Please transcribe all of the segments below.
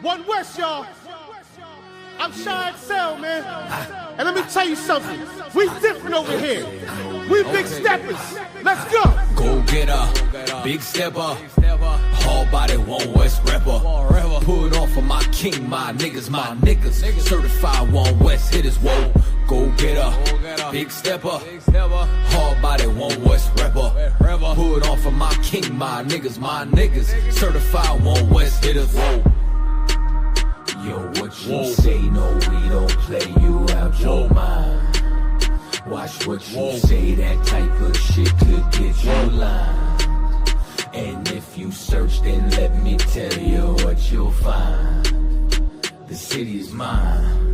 One West, y'all. I'm Shy Excel, man. And let me tell you something. We different over here. We big steppers. Let's go. Go getter, big stepper. Hard body, One West rapper. Put on for my king, my niggas. Certified One West hitters, whoa. Go getter, big stepper. Hard body, One West rapper. Put on for my king, my niggas. Certified One West hitters, whoa. Yo, what you say, no, we don't play you out your mind. Watch what you say, that type of shit could get you lined. And if you search, then let me tell you what you'll find. The city is mine.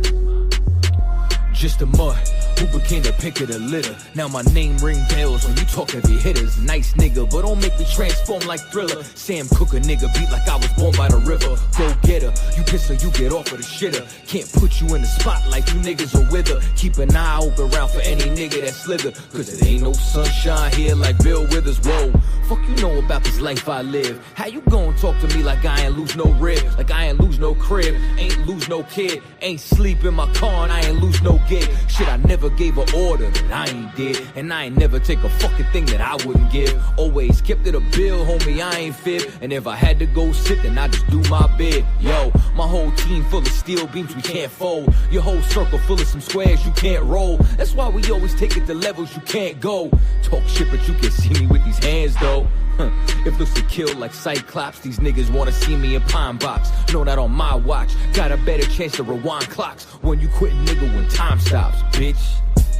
Just a mud who became the pick of the litter. Now my name ring bells when you talk heavy hitters. Nice nigga, but don't make me transform like Thriller. Sam Cook a nigga beat like I was born by the river. Go getter, you piss her, you get off of the shitter. Can't put you in the spotlight, you niggas are with her. Keep an eye open around for any nigga that slither. Cause it ain't no sunshine here like Bill Withers, whoa. Fuck you know about this life I live. How you gon' talk to me like I ain't lose no rib? Like I ain't lose no crib, ain't lose no kid. Ain't sleep in my car and I ain't lose no gig. Shit, I never gave an order that I ain't did. And I ain't never take a fucking thing that I wouldn't give. Always kept it a bill, homie, I ain't fib. And if I had to go sit, then I just do my bid. Yo, my whole team full of steel beams we can't fold. Your whole circle full of some squares you can't roll. That's why we always take it to levels you can't go. Talk shit, but you can see me with these hands though. If looks to kill like Cyclops, these niggas wanna see me in Pine Box. Know that on my watch, got a better chance to rewind clocks when you quit nigga when time stops, bitch.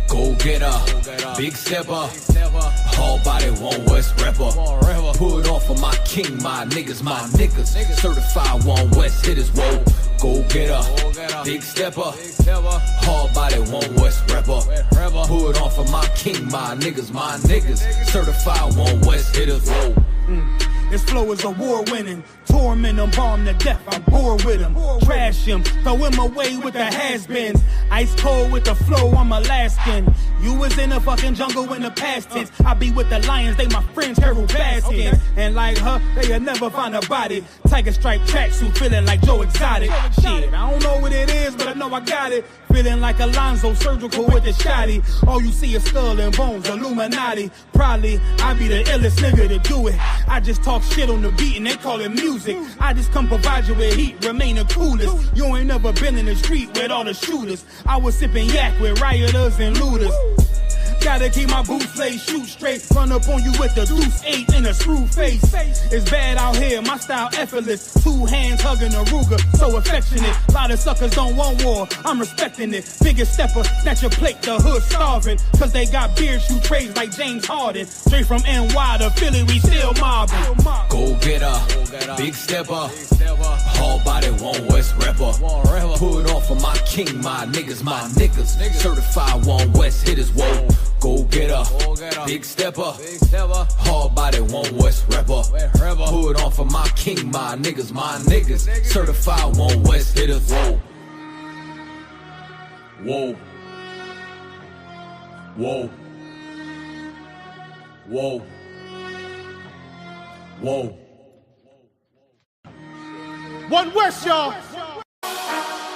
Go getter, big stepper, hard body, One West rapper. Put on for my king, my niggas. Certified One West hitters, whoa. Go getter, big stepper, hard body, One West rapper. Put on for my king, my niggas. Certified One West hitters, whoa. This flow is award-winning. Torment him, bomb to death, I'm bored with him. Trash him, throw him away with the has-beens. Ice cold with the flow, I'm Alaskan. You was in the fucking jungle in the past tense. I be with the lions, they my friends, Harold Baskins. And like her, they'll never find a body. Tiger stripe tracksuit, feeling like Joe Exotic. Shit, I don't know what it is, but I know I got it. Feeling like Alonzo, surgical with the shotty. All you see is skull and bones, Illuminati. Probably, I be the illest nigga to do it. I just talk shit on the beat and they call it music. I just come provide you with heat, remain the coolest. You ain't never been in the street with all the shooters. I was sipping yak with rioters and looters. Gotta keep my boots laced, shoot straight. Run up on you with the deuce 8 in a screw face. It's bad out here, my style effortless. 2 hands hugging a Ruger, so affectionate. A lot of suckers don't want war, I'm respecting it. Biggest stepper, snatch your plate, the hood starving. Cause they got beard shoot trades like James Harden. Straight from NY to Philly, we still mobbing. Go getter, big stepper, hard body, One West rapper. Put on for my king, my niggas. Certified One West hitters, whoa. Go getter, big stepper, hard body, One West rapper. Put on for my king, my niggas. Certified One West hitters, whoa. Whoa. Whoa. Whoa. Whoa. One West, y'all.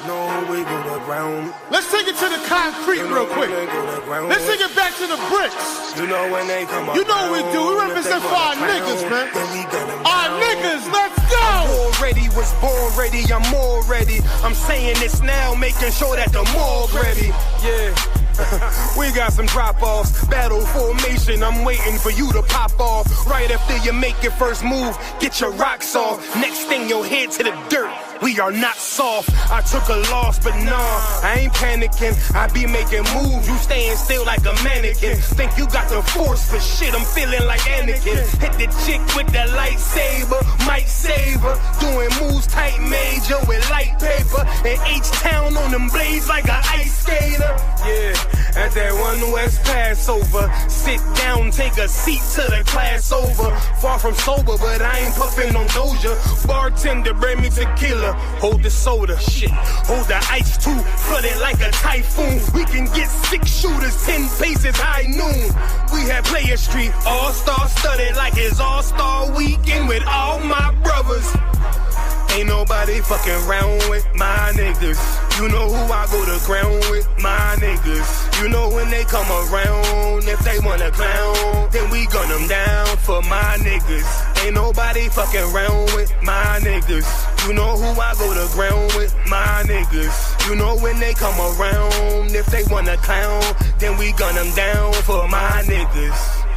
No, we go to ground. Let's take it to the concrete real quick. Let's take it back to the bricks. You know when they come up. You know what we do. We represent for our niggas, man. Our niggas, let's go. Already was born ready, I'm more ready. I'm saying this now, making sure that the morgue ready. Yeah. We got some drop-offs, battle formation, I'm waiting for you to pop off. Right after you make your first move, get your rocks off. Next thing you'll head to the dirt, we are not soft. I took a loss, but nah, I ain't panicking. I be making moves, you staying still like a mannequin. Think you got the force, but shit, I'm feeling like Anakin. Hit the chick with the lightsaber, might save her. Doing moves tight major with light paper. And H-Town on them blades like an ice skater. Yeah. At that One West Passover, sit down, take a seat to the class over. Far from sober, but I ain't puffin' on Doja. Bartender, bring me tequila, hold the soda, shit. Hold the ice too, flood it like a typhoon. We can get 6 shooters, 10 paces, high noon. We have Player Street, all-star studded like it's all-star weekend with all my brothers. Ain't nobody fucking round with my niggas. You know who I go to ground with, my niggas. You know when they come around, if they wanna clown, then we gun them down for my niggas. Ain't nobody fucking round with my niggas. You know who I go to ground with, my niggas. You know when they come around, if they wanna clown, then we gun them down for my niggas.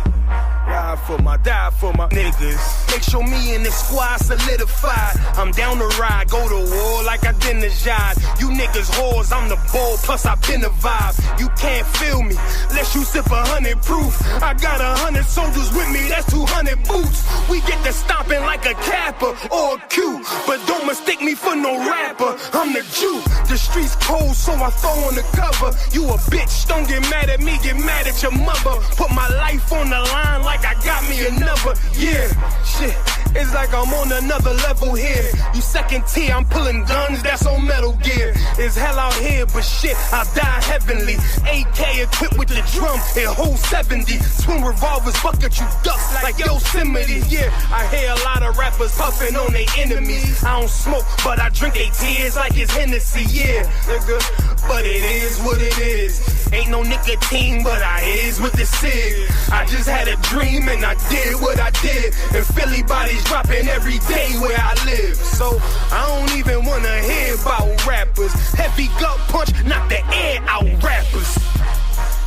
Ride for my, die for my niggas. Make sure me and the squad solidified. I'm down to ride, go to war like I did the job. You niggas whores, I'm the ball, plus I been the vibe. You can't feel me, unless you sip 100 proof. I got 100 soldiers with me, that's 200 boots. We get to stomping like a Kappa or a Q. But don't mistake me for no rapper, I'm the Jew. The streets cold, so I throw on the cover. You a bitch, don't get mad at me, get mad at your mother. Put my life on the line like I got me another, yeah, shit. It's like I'm on another level here. You second tier, I'm pulling guns, that's on Metal Gear. It's hell out here, but shit, I die heavenly. AK equipped with the drum, it holds 70. Twin revolvers, bucket you ducks like Yosemite. Yeah, I hear a lot of rappers puffing on their enemies. I don't smoke, but I drink their tears like it's Hennessy. Yeah, nigga, but it is what it is. Ain't no nicotine, but I is with the cig. I just had a dream and I did what I did. And Philly bodies dropping every day where I live. So I don't even wanna hear about rappers. Heavy gut punch, knock the air out rappers.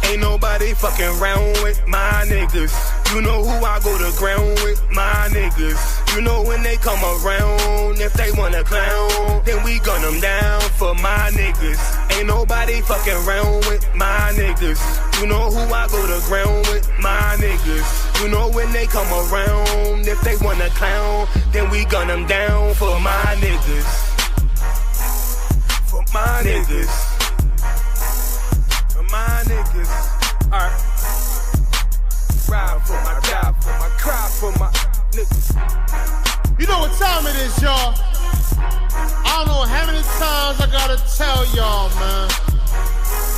Ain't nobody fucking round with my niggas. You know who I go to ground with, my niggas. You know when they come around, if they wanna clown, then we gun them down for my niggas. Ain't nobody fucking round with my niggas. You know who I go to ground with, my niggas. You know when they come around, if they wanna clown, then we gun them down for my niggas. For my niggas. My niggas, alright. Ride for my job, for my cry for my niggas. You know what time it is, y'all. I don't know how many times I gotta tell y'all, man.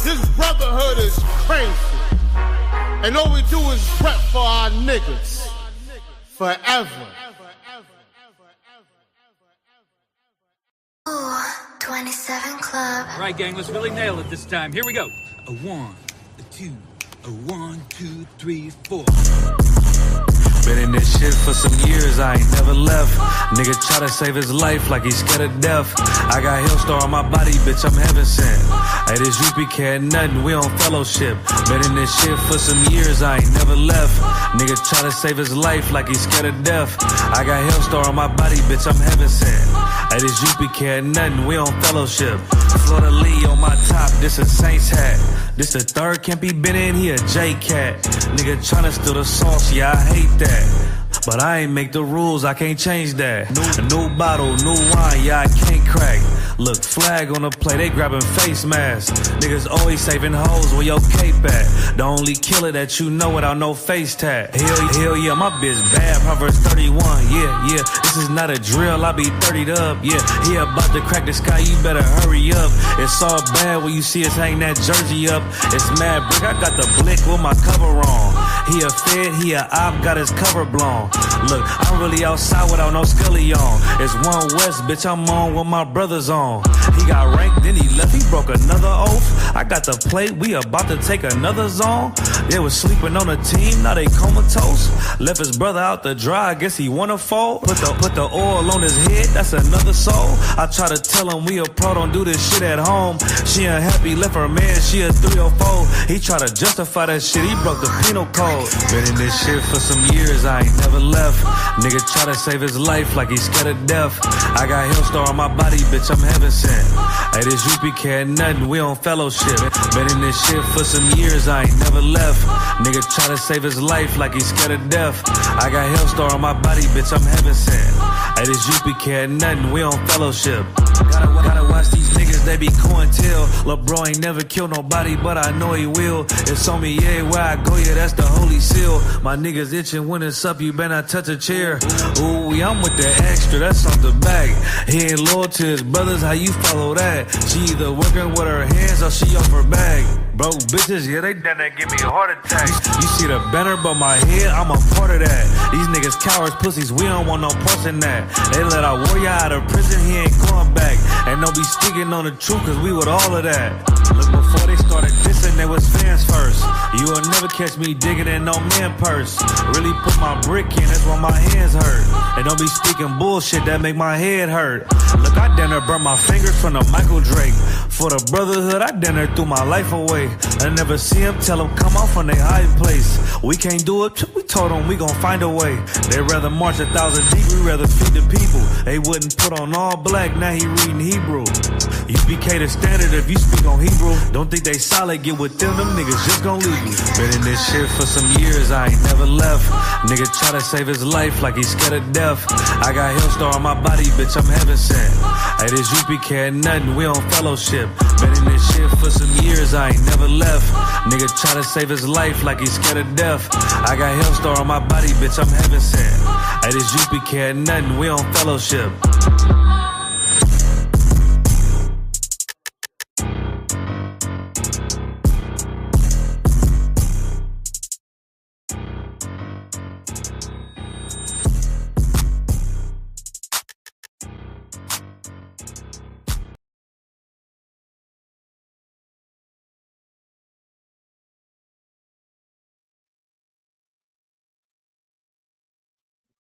This brotherhood is crazy. And all we do is rep for our niggas. Forever. Ooh, 27 Club. All right, gang, let's really nail it this time. Here we go. A 1, a 2, a 1, 2, 3, 4. Been in this shit for some years, I ain't never left. Nigga try to save his life like he's scared of death. I got Hillstar on my body, bitch, I'm heaven sent. Hey, this Upk ain't nothing, we on fellowship. Been in this shit for some years, I ain't never left. Nigga try to save his life like he's scared of death. I got Hillstar on my body, bitch, I'm heaven sent. Hey, this Upk ain't nothing, we on fellowship. Florida Lee on my top, this a Saints hat. This the third, can't be been in, he a J-Cat. Nigga tryna steal the sauce, yeah, I hate that. But I ain't make the rules, I can't change that. New bottle, new wine, yeah, I can't crack. Look, flag on the play, they grabbing face masks. Niggas always saving hoes where your cape at. The only killer that you know without no face tag. Hell yeah, my bitch bad, Proverbs 31, yeah. This is not a drill, I be 30'd up, yeah. He about to crack the sky, you better hurry up. It's all bad when you see us hang that jersey up. It's mad brick, I got the blick with my cover on. He a fed, he a op, got his cover blown. Look, I'm really outside without no scully on. It's 1 West, bitch, I'm on with my brothers on. He got ranked, then he left, he broke another oath. I got the plate, we about to take another zone. They was sleeping on the team, now they comatose. Left his brother out to dry, I guess he wanna fold. Put the oil on his head, that's another soul. I try to tell him we a pro, don't do this shit at home. She unhappy, left her man, she a 304. He try to justify that shit, he broke the penal code. Been in this shit for some years, I ain't never left. Nigga try to save his life like he's scared of death. I got Hillstar on my body, bitch, I'm heaven sent. Hey, this Upk ain't nothing, we on fellowship. Been in this shit for some years, I ain't never left. Nigga try to save his life like he's scared of death. I got Hillstar on my body, bitch, I'm heaven sent. Hey, this Upk ain't nothing, we on fellowship. Gotta watch these niggas, they be cointel. LeBron ain't never killed nobody, but I know he will. It's on me, yeah, where I go, yeah, that's the holy seal. My niggas itching when it's up, you better not touch a chair. Ooh, I'm with the extra, that's on the back. He ain't loyal to his brothers, how you follow that? She either working with her hands or she off her bag. Broke bitches, yeah, they done that, give me a heart attack. You see the banner, but my head, I'm a part of that. These niggas cowards, pussies, we don't want no parts in that. They let our warrior out of prison, he ain't going back. And don't be speaking on the truth, cause we with all of that. Look, before they started dissing, they was fans first. You will never catch me digging in no man purse. Really put my brick in, that's why my hands hurt. And don't be speaking bullshit, that make my head hurt. Look, I done burnt my fingers from the Michael Drake. For the brotherhood, I done threw my life away. I never see him, tell him come out from their hiding place. We can't do it, we told them we gon' find a way. They rather march 1,000 deep, we rather feed the people. They wouldn't put on all black, now he reading Hebrew. Upk the standard if you speak on Hebrew. Don't think they solid, get with them niggas just gon' leave you. Been in this shit for some years, I ain't never left. Nigga try to save his life like he's scared of death. I got Hillstar on my body, bitch, I'm heaven sent. Hey, this Upk ain't nothing, we on fellowship. Been in this shit for some years, I ain't never left. Nigga try to save his life like he's scared of death. I got Hillstar on my body, bitch, I'm heaven sent. Hey, this Upk ain't nothing, we on fellowship.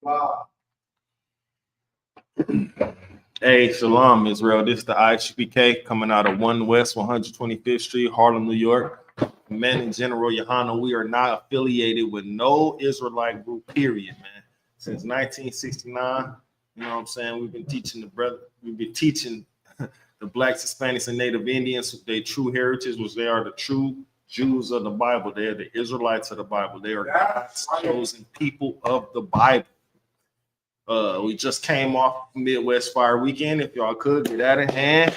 Wow. Hey, shalom, Israel. This is the Isupk coming out of 1 West 125th Street, Harlem, New York. Men in general, Johanna, we are not affiliated with no Israelite group, period, man. Since 1969, you know what I'm saying? We've been teaching the Blacks, Hispanics, and Native Indians their true heritage, which they are the true Jews of the Bible. They are the Israelites of the Bible. They are God's chosen people of the Bible. We just came off Midwest Fire Weekend. If y'all could get out of hand,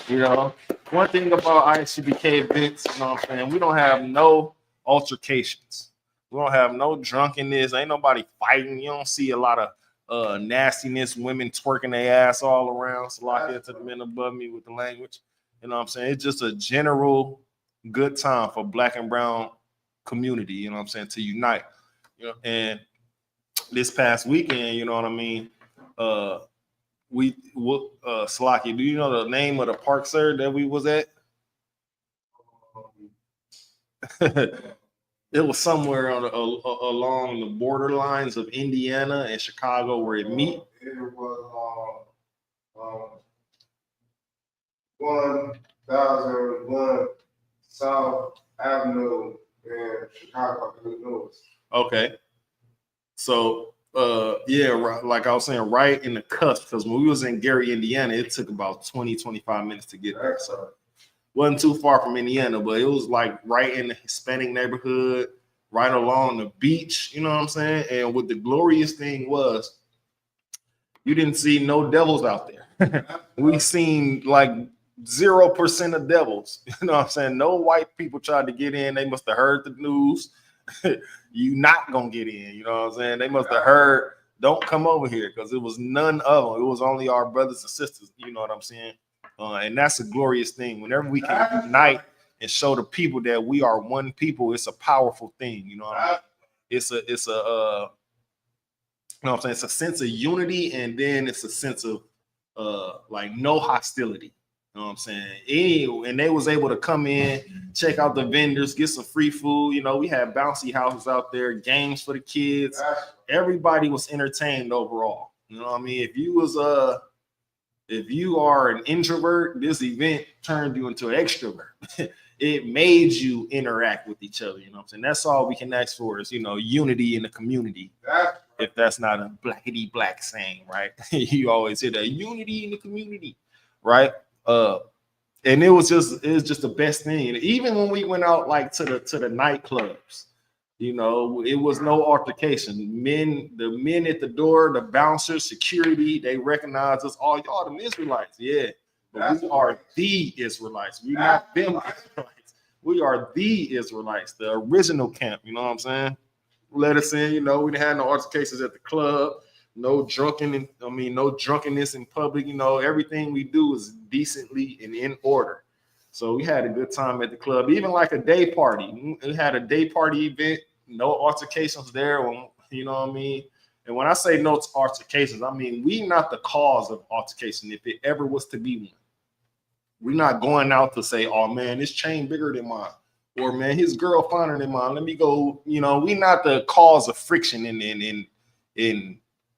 you know. One thing about Isupk events, you know what I'm saying? We don't have no altercations. We don't have no drunkenness. Ain't nobody fighting. You don't see a lot of nastiness, women twerking their ass all around. So lock it to the men above me with the language. You know what I'm saying? It's just a general good time for Black and brown community. You know what I'm saying? To unite. You know, and this past weekend, you know what I mean? Slocky, do you know the name of the park, sir, that we was at? It was somewhere on along the borderlines of Indiana and Chicago where it meet. It was 1001 South Avenue in Chicago, Illinois. Okay. So, like I was saying, right in the cusp, because when we was in Gary, Indiana, it took about 20-25 minutes to get there. So wasn't too far from Indiana, but it was like right in the Hispanic neighborhood, right along the beach, you know what I'm saying? And what the glorious thing was, you didn't see no devils out there. We seen like 0% of devils, you know what I'm saying? No white people tried to get in. They must have heard the news. You not gonna get in, you know what I'm saying? They must have heard, don't come over here, because it was none of them. It was only our brothers and sisters, you know what I'm saying? And that's a glorious thing. Whenever we can unite and show the people that we are one people, it's a powerful thing, you know what I mean? It's a you know what I'm saying? It's a sense of unity, and then it's a sense of like no hostility. You know what I'm saying? And they was able to come in, check out the vendors, get some free food. You know, we had bouncy houses out there, games for the kids. Everybody was entertained overall. You know what I mean? If you are an introvert, this event turned you into an extrovert. It made you interact with each other. You know what I'm saying? That's all we can ask for is, you know, unity in the community. If that's not a blackity black saying, right? You always hear that, unity in the community, right? And it was just the best thing. And even when we went out like to the nightclubs, you know, it was no altercation. The men at the door, the bouncers, security, they recognized us. All y'all them Israelites, yeah. But we are the Israelites. We're not them Israelites. We are the Israelites, the original camp. You know what I'm saying? Let us in. You know, we didn't have no altercations at the club. No drunkenness in public. You know, everything we do is decently and in order. So we had a good time at the club, even like a day party. We had a day party event, no altercations there. You know what I mean? And when I say no altercations, I mean we not the cause of altercation if it ever was to be one. We're not going out to say, oh man, this chain bigger than mine, or man, his girl finer than mine. Let me go. You know, we not the cause of friction in any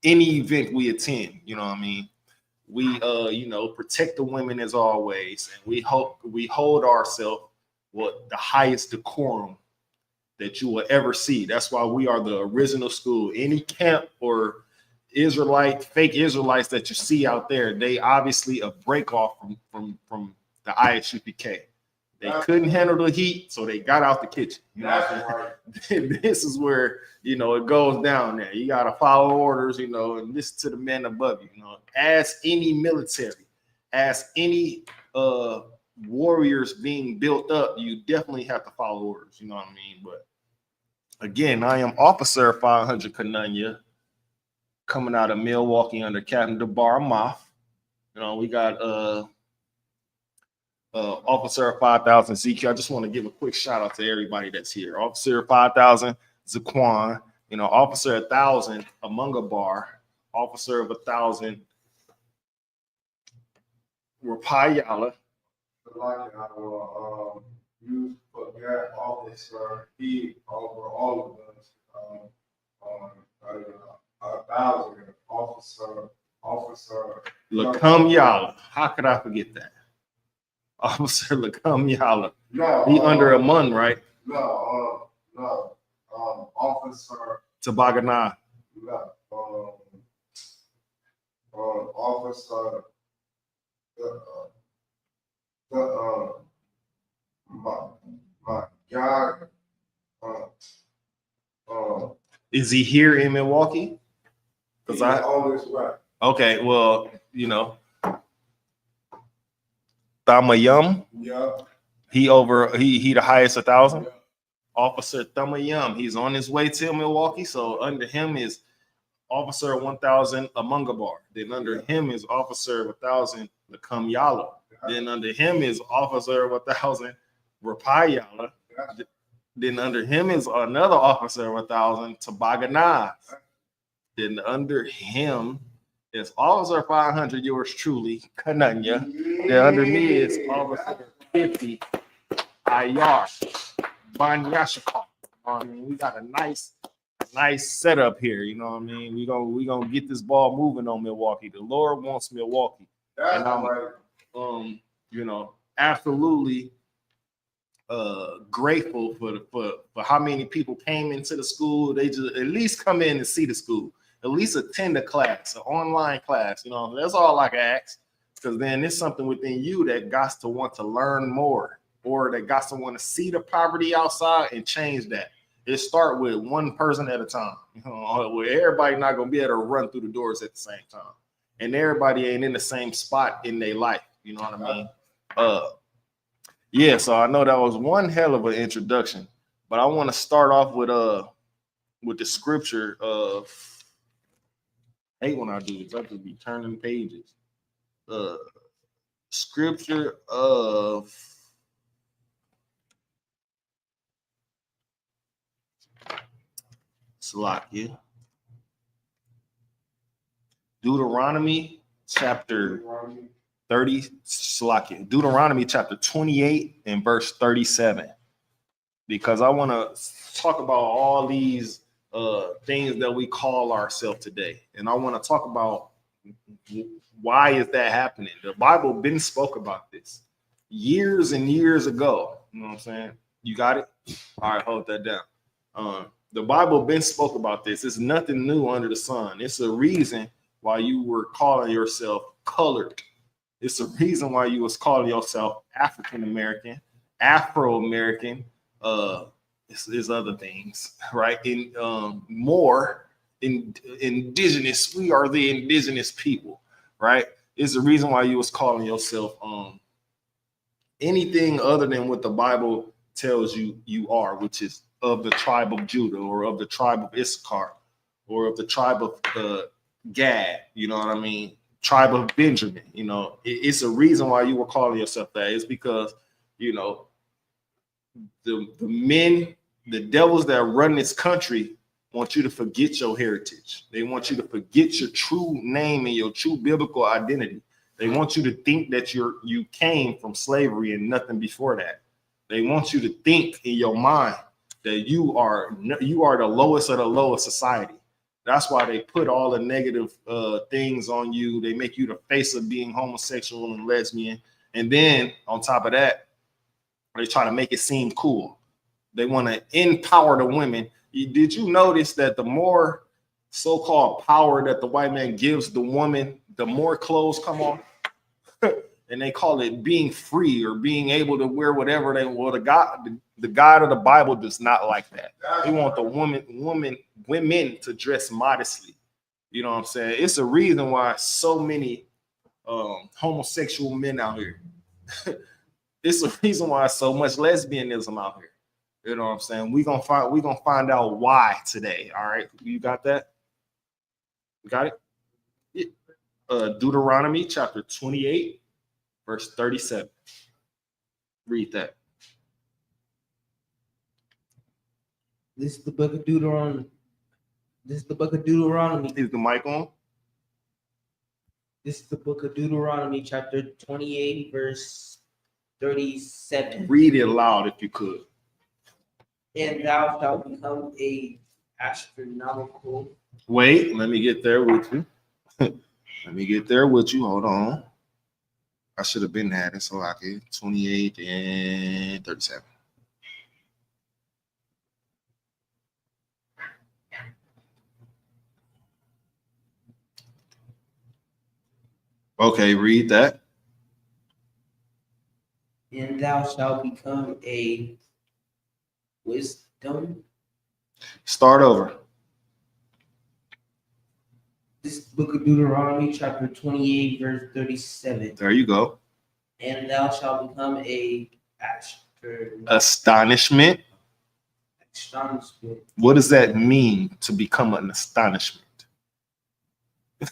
event we attend. You know what I mean? We you know, protect the women as always, and we hold ourselves with the highest decorum that you will ever see. That's why we are the original school. Any camp or fake Israelites that you see out there, they obviously a break off from the Isupk. They couldn't handle the heat, so they got out the kitchen. You know, this is where, you know, it goes down there. You gotta follow orders, you know, and listen to the men above you. You know, ask any military, ask any warriors being built up, you definitely have to follow orders. You know what I mean? But again, I am Officer 500 Kananya, coming out of Milwaukee under Captain DeBar Moff. You know, we got Officer 5000 ZQ. I just want to give a quick shout out to everybody that's here. Officer 5000 Zaquan, you know, Officer 1000 Amunga Bar, Officer of 1000 Rapayala. Like our Usupk officer, he over all of us. 1,000 officer. Lacum Yala. How could I forget that? Officer Lacum Yala. No, he under a mun, right? No, Officer Tabagana. No, Officer my God. Is he here in Milwaukee? Because I always right. Okay, well, you know, Thamayum. Yeah. He the highest 1,000. Yeah. Officer Thamayum. He's on his way to Milwaukee. So under him is Officer 1,000 Amunga Bar. Then under him is Officer 1,000 Lacum Yala. Then under him is Officer 1,000 Rapayala. Then under him is another Officer 1,000 Tabagana. Then under him is Officer 500, yours truly, Kananya. Then under me is Officer 50, Ayar, Banyashikov. I mean, we got a nice setup here. You know what I mean? We gonna get this ball moving on Milwaukee. The Lord wants Milwaukee, and I'm you know, absolutely grateful for how many people came into the school. They just at least come in and see the school. At least attend a class, an online class. You know, that's all I can ask. Because then there's something within you that got to want to learn more, or that got to want to see the poverty outside and change that. It start with one person at a time. You know, where everybody not gonna be able to run through the doors at the same time, and everybody ain't in the same spot in their life. You know what I mean? Yeah. So I know that was one hell of an introduction, but I want to start off with the scripture of. I hate when I do this. I just be turning pages. Scripture of Salakia. Deuteronomy chapter 30. Salakia. Deuteronomy chapter 28 and verse 37. Because I want to talk about all these things that we call ourselves today. And I want to talk about why is that happening. The Bible been spoke about this years and years ago. You know what I'm saying? You got it? All right, hold that down. The Bible been spoke about this. It's nothing new under the sun. It's a reason why you were calling yourself colored. It's a reason why you was calling yourself African American, Afro American, there's other things, right? In more indigenous, we are the indigenous people, right? It's the reason why you was calling yourself anything other than what the Bible tells you you are, which is of the tribe of Judah, or of the tribe of Issachar, or of the tribe of Gad. You know what I mean? Tribe of Benjamin. You know, it's a reason why you were calling yourself that. It's because you know, the men, the devils that run this country want you to forget your heritage. They want you to forget your true name and your true biblical identity. They want you to think that you came from slavery and nothing before that. They want you to think in your mind that you are the lowest of the lowest society. That's why they put all the negative things on you. They make you the face of being homosexual and lesbian. And then on top of that, they try to make it seem cool. They want to empower the women. Did you notice that the more so-called power that the white man gives the woman, the more clothes come off? And they call it being free or being able to wear whatever they want. The God of the Bible does not like that. They want the women to dress modestly. You know what I'm saying? It's a reason why so many homosexual men out here. It's a reason why so much lesbianism out here. You know what I'm saying? We're gonna find out why today. All right. You got that? You got it? Yeah. Deuteronomy chapter 28. Verse 37. Read that. This is the book of Deuteronomy. Is the mic on? This is the book of Deuteronomy, chapter 28, verse 37. Read it loud if you could. And thou shalt become a astronomical. Wait, let me get there with you. Hold on. I should have been had it, so I could 28 and 37. Okay, read that. And thou shalt become a wisdom. Start over. This book of Deuteronomy, chapter 28, verse 37. There you go. And thou shalt become a astonishment. What does that mean to become an astonishment?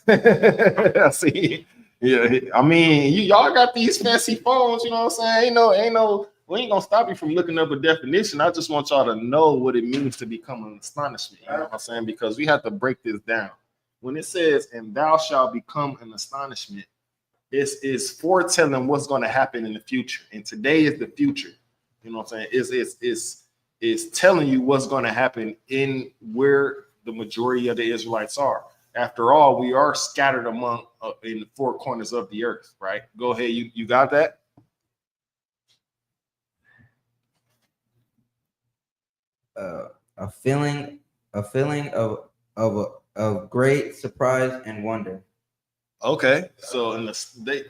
I see. Yeah, I mean, y'all got these fancy phones, you know what I'm saying? Ain't no, we ain't gonna stop you from looking up a definition. I just want y'all to know what it means to become an astonishment. You know what I'm saying? Because we have to break this down. When it says, and thou shalt become an astonishment, it's foretelling what's going to happen in the future. And today is the future. You know what I'm saying? It's telling you what's going to happen in where the majority of the Israelites are. After all, we are scattered among in the four corners of the earth, right? Go ahead. You got that? A feeling of great surprise and wonder. Okay, so in the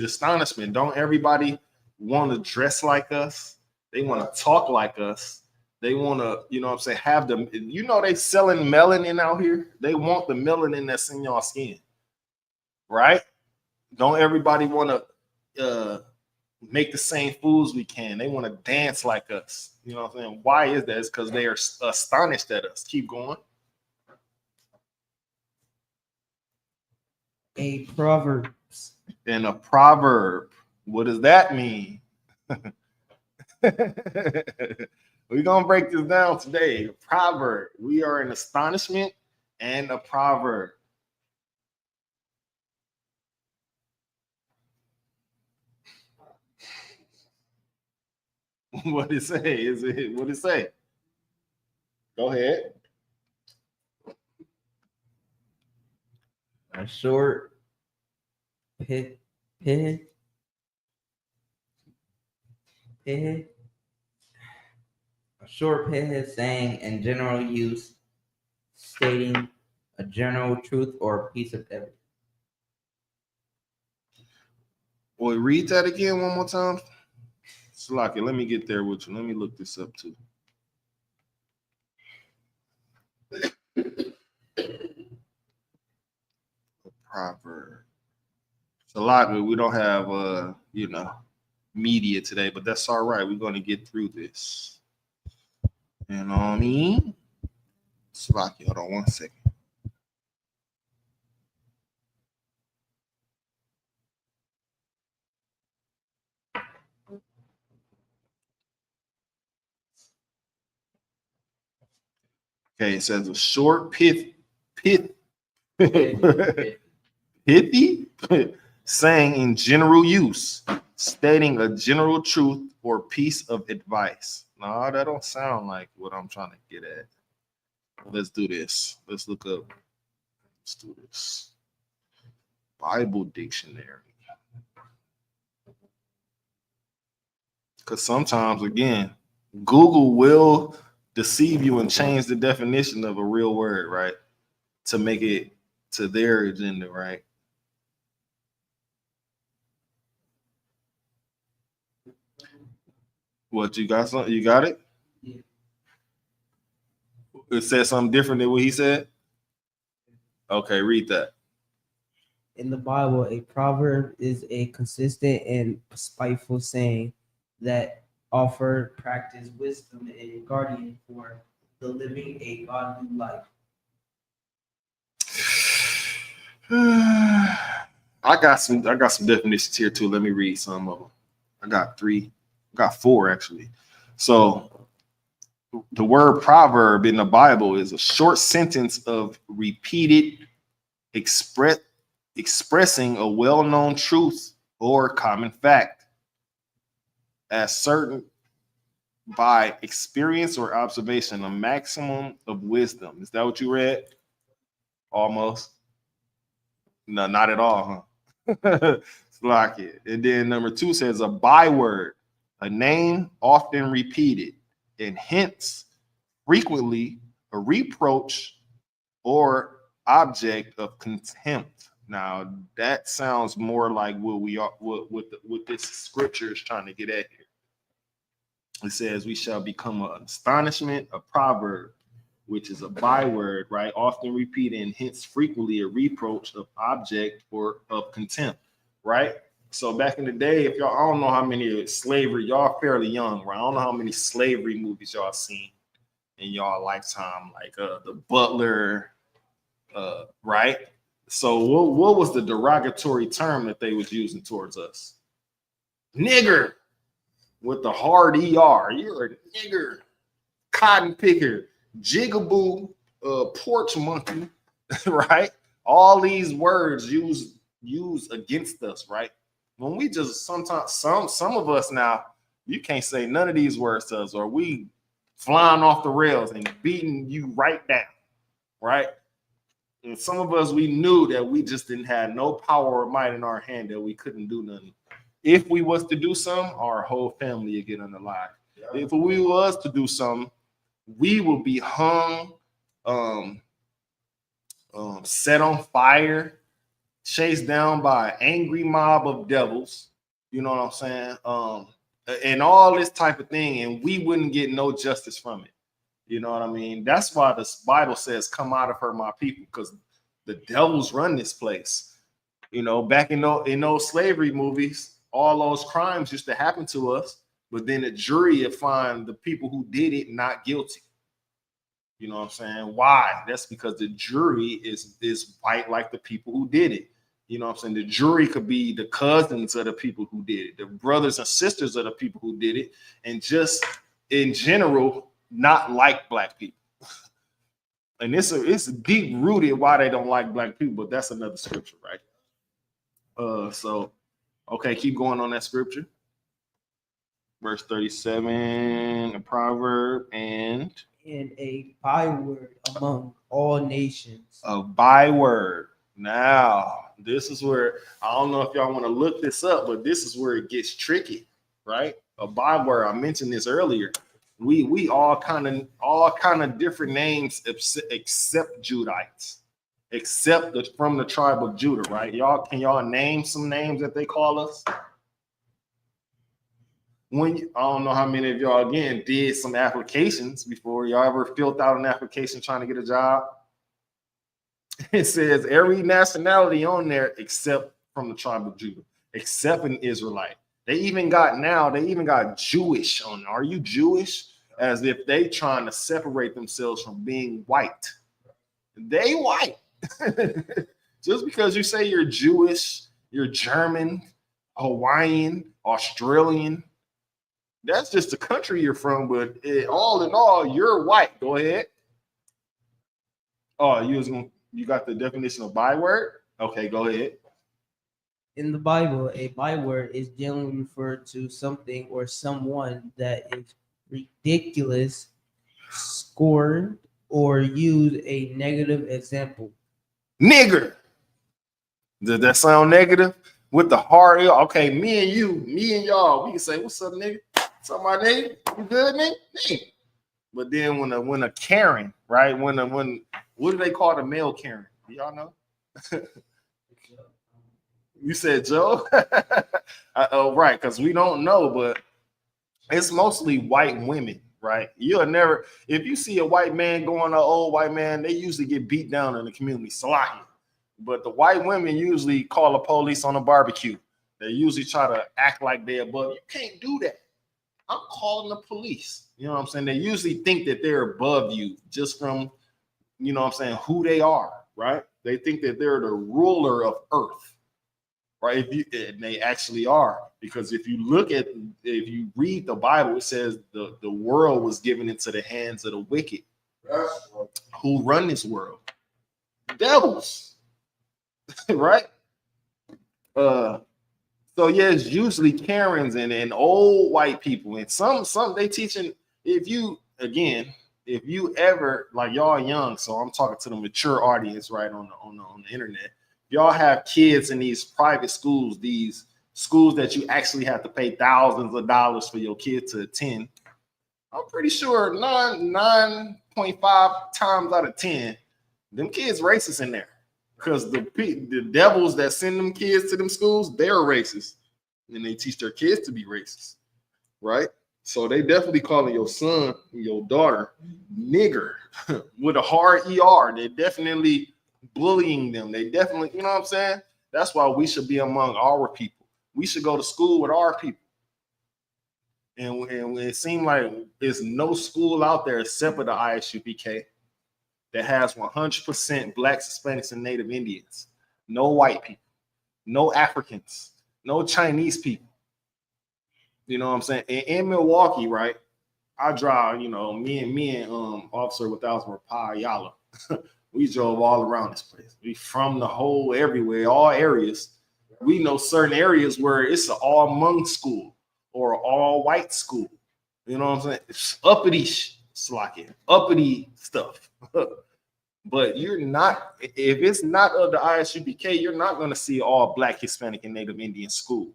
astonishment, don't everybody want to dress like us? They want to talk like us. They want to, you know what I'm saying, have them. You know, they selling melanin out here. They want the melanin that's in your skin, right? Don't everybody want to make the same foods we can? They want to dance like us. You know what I'm saying? Why is that? It's because they are astonished at us. Keep going. A proverb. And a proverb. What does that mean? We're going to break this down today. A proverb. We are in astonishment and a proverb. What did it say? What did it say? Go ahead. A short pit. A short pit saying in general use, stating a general truth or a piece of evidence. Boy, read that again one more time. Slocky, let me get there with you. Let me look this up too. Proverb. It's a lot, but we don't have media today, but that's all right. We're going to get through this. You know what I mean? Slocky, hold on one second. Okay, it says a short pithy saying in general use, stating a general truth or piece of advice. No, that don't sound like what I'm trying to get at. Let's do this. Let's look up. Let's do this. Bible dictionary. Because sometimes, again, Google will deceive you and change the definition of a real word, right? To make it to their agenda, right? What, you got something? You got it? Yeah. It said something different than what he said? Okay, read that. In the Bible, a proverb is a consistent and spiteful saying that offer practice wisdom and guardian for the living a godly life. I got some definitions here too. Let me read some of them. I got four actually. So the word proverb in the Bible is a short sentence of repeated expressing a well-known truth or common fact as certain by experience or observation, a maximum of wisdom. Is that what you read? Almost. No, not at all, huh? It's like it. And then number 2 says a byword, a name often repeated, and hence frequently a reproach or object of contempt. Now that sounds more like what we are, what this scripture is trying to get at here. It says we shall become an astonishment, a proverb, which is a byword, right? Often repeated and hence frequently a reproach of object or of contempt, right? So back in the day, if y'all, I don't know how many slavery, y'all fairly young, right? I don't know how many slavery movies y'all seen in y'all lifetime, like the Butler, right? So what was the derogatory term that they was using towards us? Nigger, with the hard ER. You're a nigger, cotton picker, jigaboo, porch monkey, right? All these words used against us, right? When we just sometimes some of us now, you can't say none of these words to us, or we flying off the rails and beating you right down, right? And some of us, we knew that we just didn't have no power or might in our hand, that we couldn't do nothing. If we was to do something, our whole family would get unalive. Yeah. If we was to do something, we will be hung, set on fire, chased down by an angry mob of devils. You know what I'm saying? And all this type of thing, and we wouldn't get no justice from it. You know what I mean? That's why the Bible says, "Come out of her, my people," because the devils run this place. You know, back in those slavery movies, all those crimes used to happen to us, but then the jury would find the people who did it not guilty. You know what I'm saying? Why? That's because the jury is white like the people who did it. You know what I'm saying? The jury could be the cousins of the people who did it, the brothers and sisters of the people who did it, and just in general, not like black people. And it's deep rooted why they don't like black people, but that's another scripture, right? So okay, keep going on that scripture. Verse 37, a proverb, and a byword among all nations. A byword. Now, this is where, I don't know if y'all want to look this up, but this is where it gets tricky, right? A byword, I mentioned this earlier. We all kind of different names except Judites, except from the tribe of Judah, right? Can y'all name some names that they call us? I don't know how many of y'all again did some applications before. Y'all ever filled out an application trying to get a job? It says every nationality on there except from the tribe of Judah, except an Israelite. They even got Jewish on there. Are you Jewish? As if they trying to separate themselves from being white. They white. Just because you say you're Jewish, you're German, Hawaiian, Australian, that's just the country you're from. But all in all, you're white. Go ahead. Oh, you got the definition of byword? Okay, go ahead. In the Bible, a byword is generally referred to something or someone that is ridiculous, scorned, or used a negative example. Nigger. Does that sound negative? With the hard L? Okay, me and y'all, we can say, what's up, nigga? What's up, my nigga? You good, nigga? But then when a Karen, right? When what do they call the male Karen? Do y'all know? You said Joe? Oh, right, because we don't know, but it's mostly white women, right? You'll never, if you see a white man going to an old white man, they usually get beat down in the community, slapped. But the white women usually call the police on a barbecue. They usually try to act like they're above. You can't do that. I'm calling the police. You know what I'm saying? They usually think that they're above you just from, you know what I'm saying, who they are, right? They think that they're the ruler of earth, right? And they actually are. Because if you read the Bible, it says the world was given into the hands of the wicked. Who run this world? Devils. Right? So yeah, it's usually Karens and old white people, and some they teaching. If you ever, like, y'all young, so I'm talking to the mature audience, right, on the internet. Y'all have kids in these private schools, these schools that you actually have to pay thousands of dollars for your kid to attend. I'm pretty sure 9.5 times out of 10, them kids racist in there. Because the devils that send them kids to them schools, they're racist. And they teach their kids to be racist, right? So they definitely calling your son, your daughter, nigger with a hard ER. They're definitely bullying them. They definitely, you know what I'm saying? That's why we should be among our people. We should go to school with our people. And it seems like there's no school out there except for the Isupk that has 100% Blacks, Hispanics, and Native Indians. No white people, no Africans, no Chinese people. You know what I'm saying? And in Milwaukee, right? I drive, you know, me and Officer Without Pa Yala, we drove all around this place. We from the whole everywhere, all areas. We know certain areas where it's an all Hmong school or all white school. You know what I'm saying? It's uppity uppity stuff. But you're not, if it's not of the Isupk, you're not going to see all Black, Hispanic, and Native Indian school.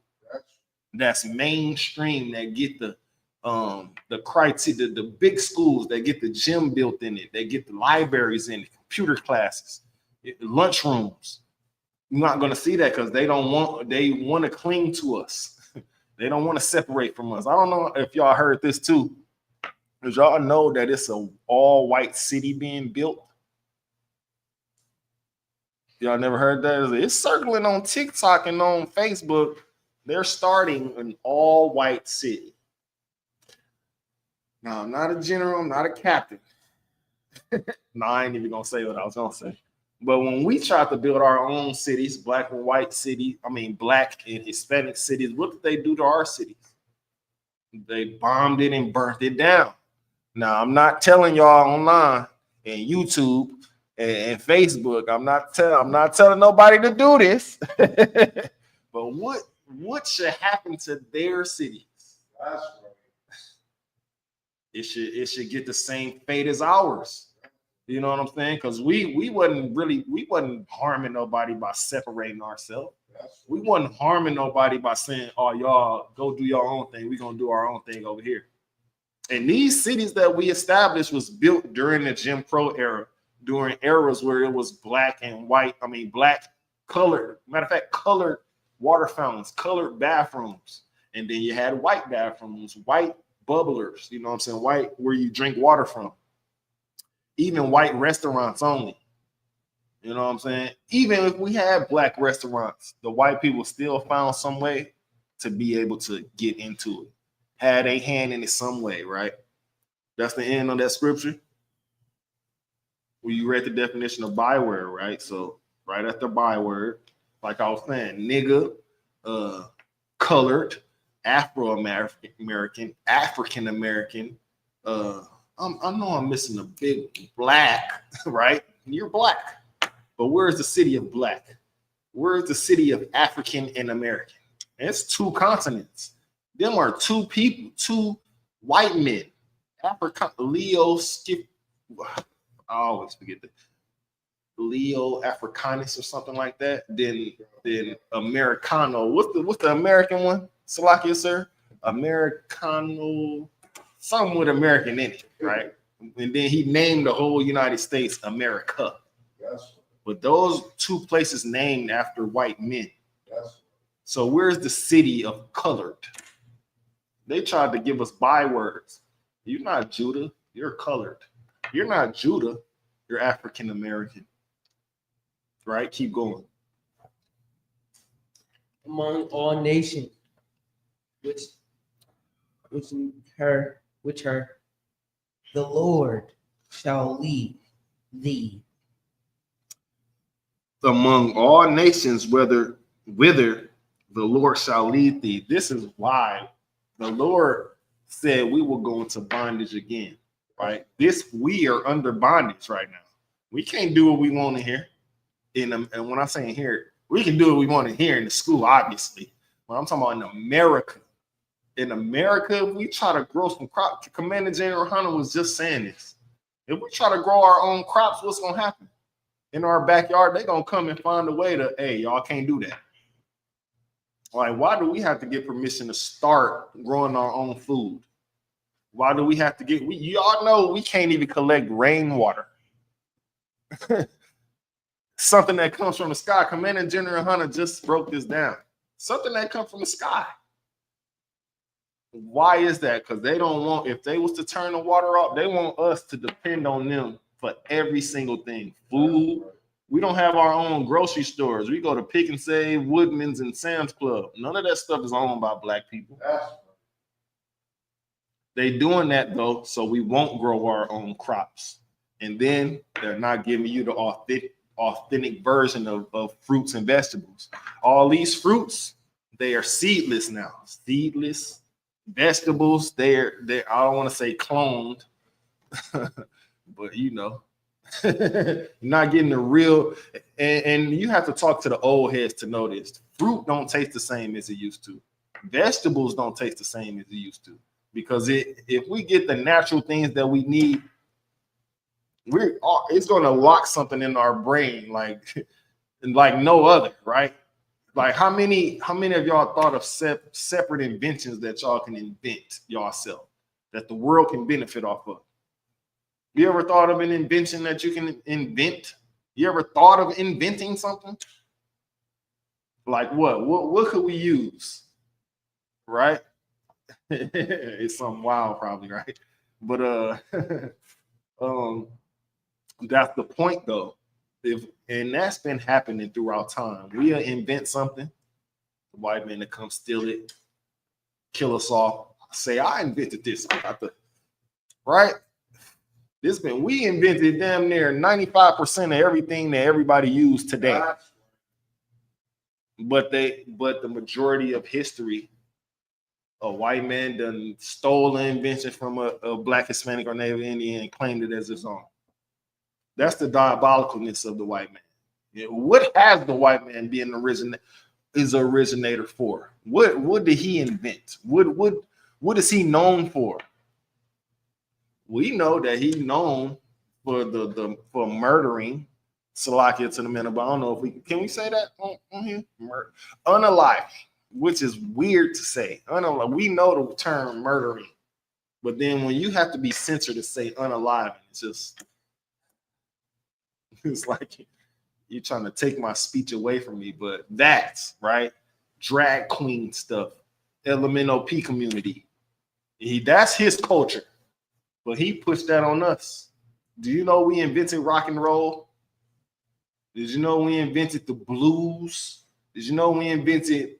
That's mainstream, that get the criteria, the big schools that get the gym built in it, they get the libraries in it, computer classes, lunchrooms. You're not going to see that because they want to cling to us. They don't want to separate from us. I don't know if y'all heard this too. Because y'all know that it's a all white city being built. Y'all never heard that? It's circling on TikTok and on Facebook. They're starting an all white city. Now, I'm not a general, I'm not a captain. No, I ain't even gonna say what I was gonna say. But when we tried to build our own cities, Black and white cities, Black and Hispanic cities, what did they do to our cities? They bombed it and burnt it down. Now, I'm not telling y'all online and YouTube and Facebook. I'm not telling nobody to do this. But what should happen to their cities? It should get the same fate as ours. You know what I'm saying? Because we wasn't harming nobody by separating ourselves. We wasn't harming nobody by saying, oh, y'all go do your own thing. We're gonna do our own thing over here. And these cities that we established was built during the Jim Crow era, during eras where it was black and white, black, colored, matter of fact, colored water fountains, colored bathrooms. And then you had white bathrooms, white bubblers, you know what I'm saying? White, where you drink water from. Even white restaurants only. You know what I'm saying? Even if we had Black restaurants, the white people still found some way to be able to get into it. Had a hand in it some way, right? That's the end of that scripture. Well, you read the definition of byword, right? So right after byword, like I was saying, nigga, colored, Afro-American, African-American, I know I'm missing a big black, right? You're black. But where's the city of black? Where's the city of African and American? It's two continents. Them are two people, two white men. Leo Skip. I always forget that. Leo Africanus or something like that. Then Americano. What's the American one? Salakia, sir. Americano. Something with American in it, right? And then he named the whole United States America. Yes. But those two places named after white men. Yes. So where's the city of colored? They tried to give us bywords. You're not Judah, you're colored. You're not Judah, you're African American. Right? Keep going. Among all nations, which her, the Lord shall lead thee. Among all nations, whither the Lord shall lead thee. This is why the Lord said we will go into bondage again, right? We are under bondage right now. We can't do what we want to hear. And when I'm saying here, we can do what we want to hear in the school, obviously. But I'm talking about in America. In America, if we try to grow some crops, Commander General Hunter was just saying this. If we try to grow our own crops, what's going to happen? In our backyard, they're going to come and find a way to, hey, y'all can't do that. Like, why do we have to get permission to start growing our own food? Why do we have to y'all know we can't even collect rainwater. Something that comes from the sky. Commander General Hunter just broke this down. Something that comes from the sky. Why is that? Because they don't want, if they was to turn the water off, they want us to depend on them for every single thing. Food. We don't have our own grocery stores. We go to Pick and Save, Woodman's, and Sam's Club. None of that stuff is owned by black people. They doing that though, so we won't grow our own crops. And then they're not giving you the authentic version of fruits and vegetables. All these fruits, they are seedless now. Seedless vegetables, they're I don't want to say cloned, but you know, you're not getting the real, and you have to talk to the old heads to know this. Fruit don't taste the same as it used to. Vegetables don't taste the same as it used to. Because if we get the natural things that we need, it's going to lock something in our brain like no other, right? Like how many of y'all thought of separate inventions that y'all can invent yourself that the world can benefit off of? You ever thought of an invention that you can invent? You ever thought of inventing something? Like what could we use? Right? It's something wild, probably, right? But that's the point though. And that's been happening throughout time. We'll invent something, the white man to come steal it, kill us all. Say, I invented this. Right? We invented damn near 95% of everything that everybody used today. But the majority of history, a white man done stole an invention from a black, Hispanic, or Native Indian and claimed it as his own. That's the diabolicalness of the white man. What has the white man been originator for? What did he invent? What is he known for? We know that he's known for murdering. Salakia to the men, but I don't know if can we say that on here? Unalive, which is weird to say. We know the term murdering, but then when you have to be censored to say unalive, it's like you're trying to take my speech away from me. But that's right, drag queen stuff, Upk community. That's his culture, but he pushed that on us. Do you know we invented rock and roll? Did you know we invented the blues? Did you know we invented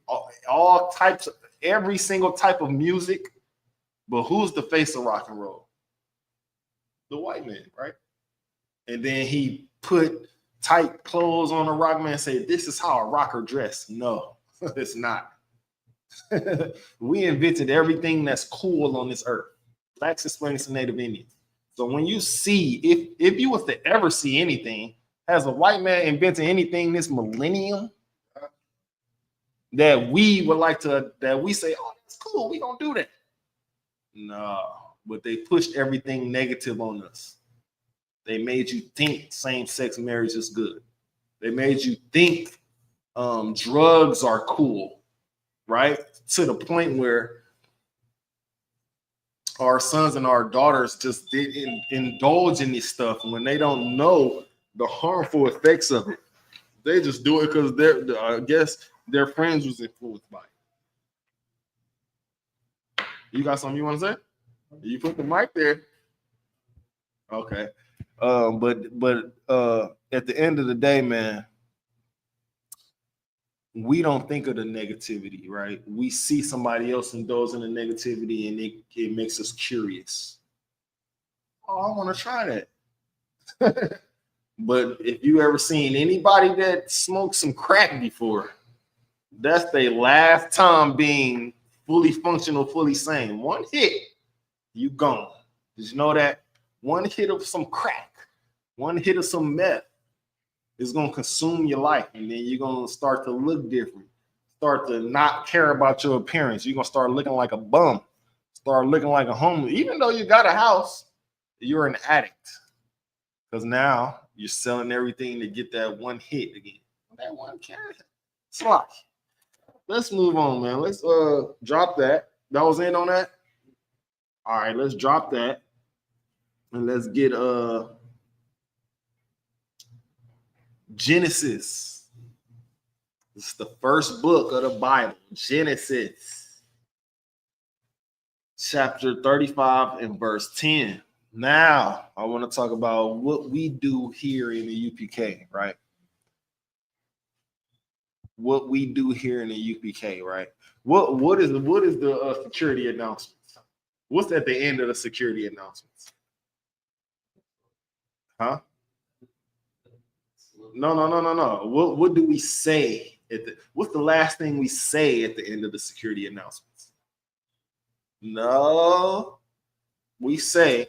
all types of every single type of music? But who's the face of rock and roll? The white man, right? And then he put tight clothes on a rock man and said, this is how a rocker dress. No, it's not. We invented everything that's cool on this earth. Blacks, Hispanics, and Native Indians. So when you see, if you was to ever see anything, has a white man invented anything this millennium that we would like to, that we say, oh, that's cool, we gonna do that. No, but they pushed everything negative on us. They made you think same-sex marriage is good. They made you think drugs are cool, right? To the point where our sons and our daughters just didn't indulge in this stuff when they don't know the harmful effects of it. They just do it because I guess their friends was influenced by it. You got something you want to say? You put the mic there. Okay. But at the end of the day, man, we don't think of the negativity, right? We see somebody else indulge in the negativity and it makes us curious. Oh, I want to try that. But if you ever seen anybody that smoked some crack before, that's their last time being fully functional, fully sane. One hit, you gone. Did you know that? One hit of some crack, one hit of some meth is going to consume your life, and then you're going to start to look different, start to not care about your appearance. You're going to start looking like a bum, start looking like a homeless. Even though you got a house, you're an addict because now you're selling everything to get that one hit again. That one carrot. Slock. Let's move on, man. Let's drop that. That was in on that. All right, let's drop that. And let's get Genesis. It's the first book of the Bible, Genesis, chapter 35 and verse 10. Now, I want to talk about what we do here in the UPK, right? What we do here in the UPK, right? What is the security announcements? What's at the end of the security announcements? Huh? No. What do we say what's the last thing we say at the end of the security announcements? No, we say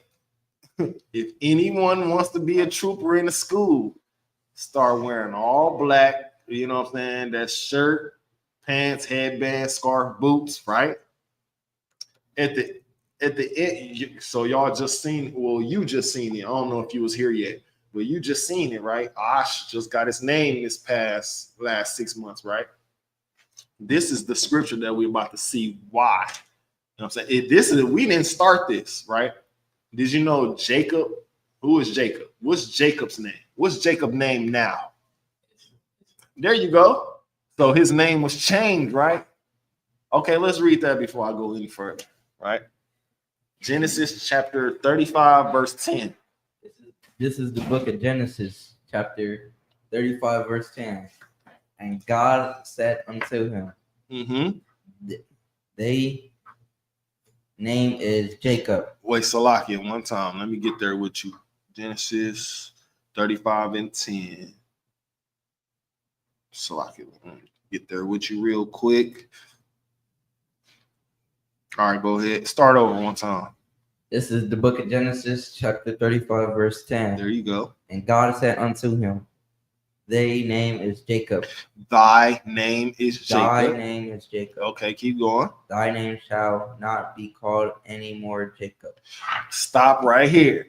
if anyone wants to be a trooper in the school, start wearing all black, you know what I'm saying? That shirt, pants, headband, scarf, boots, right? At the end, so y'all just seen, well, you just seen it. I don't know if you was here yet. But you just seen it, right? Ash just got his name this last 6 months, right? This is the scripture that we're about to see why. You know what I'm saying? We didn't start this, right? Did you know Jacob? Who is Jacob? What's Jacob's name? What's Jacob's name now? There you go. So his name was changed, right? Okay, let's read that before I go any further, right? Genesis chapter 35, verse 10. This is the book of Genesis, chapter 35, verse 10. And God said unto him, they name is Jacob. Wait, Salakia, one time. Let me get there with you. Genesis 35 and 10. Salakia, get there with you real quick. All right, go ahead. Start over one time. This is the book of Genesis, chapter 35, verse 10. There you go. And God said unto him, thy name is Jacob. Thy name is Jacob. Thy name is Jacob. Okay, keep going. Thy name shall not be called any more Jacob. Stop right here.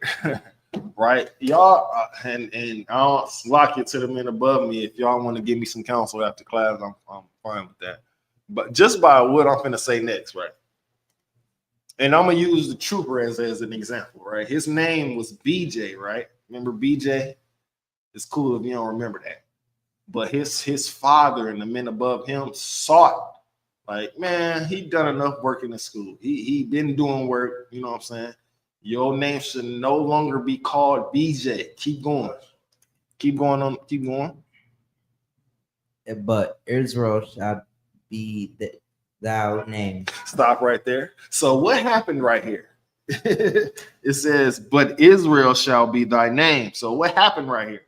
Right? Y'all, and I'll lock it to the men above me. If y'all want to give me some counsel after class, I'm fine with that. But just by what I'm finna say next, right? And I'm gonna use the trooper as an example, right? His name was BJ, right? Remember BJ? It's cool if you don't remember that. But his father and the men above him sought, like, man, he done enough work in the school. He been doing work, you know what I'm saying? Your name should no longer be called BJ. Keep going. Keep going. But Israel shall be thou name. Stop right there. So what happened right here? It says, but Israel shall be thy name. So what happened right here?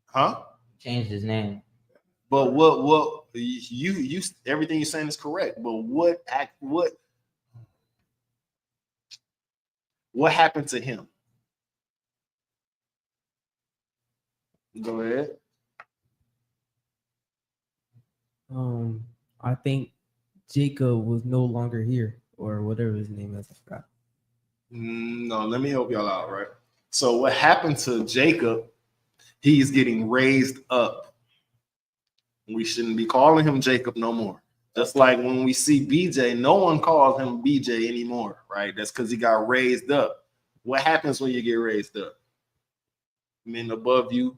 Huh? Changed his name. But what you everything you're saying is correct. But what What happened to him? Go ahead. I think Jacob was no longer here, or whatever his name is. I forgot. No, let me help y'all out, right? So what happened to Jacob? He's getting raised up. We shouldn't be calling him Jacob no more. Just like when we see BJ, no one calls him BJ anymore, right? That's because he got raised up. What happens when you get raised up? Men above you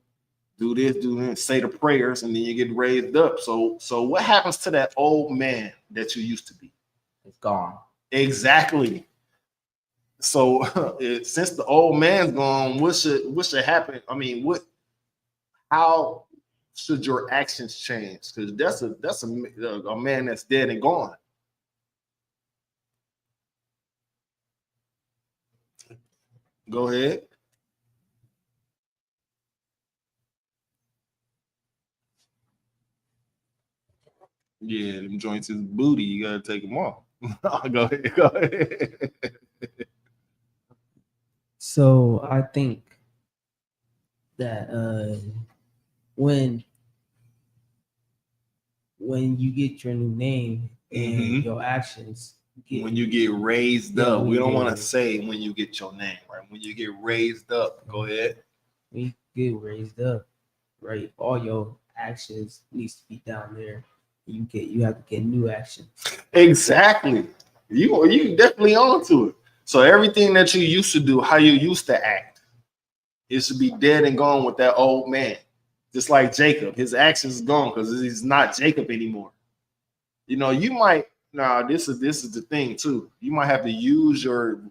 do this, do this, say the prayers, and then you get raised up. So what happens to that old man that you used to be? It's gone. Exactly. So since the old man's gone, what should happen? I mean, how should your actions change? Because that's a man that's dead and gone. Go ahead. Yeah, them joints is booty. You gotta take them off. Go ahead. Go ahead. So I think that when you get your new name and your actions When you get raised up, when we you don't get want to raised. say when you get your name, right? When you get raised up, go ahead. when you get raised up, right? All your actions needs to be down there. You have to get new actions. Exactly. You definitely onto it. So everything that you used to do, how you used to act, it should be dead and gone with that old man. Just like Jacob, his actions is gone because he's not Jacob anymore. You know, you might this is the thing too. You might have to use your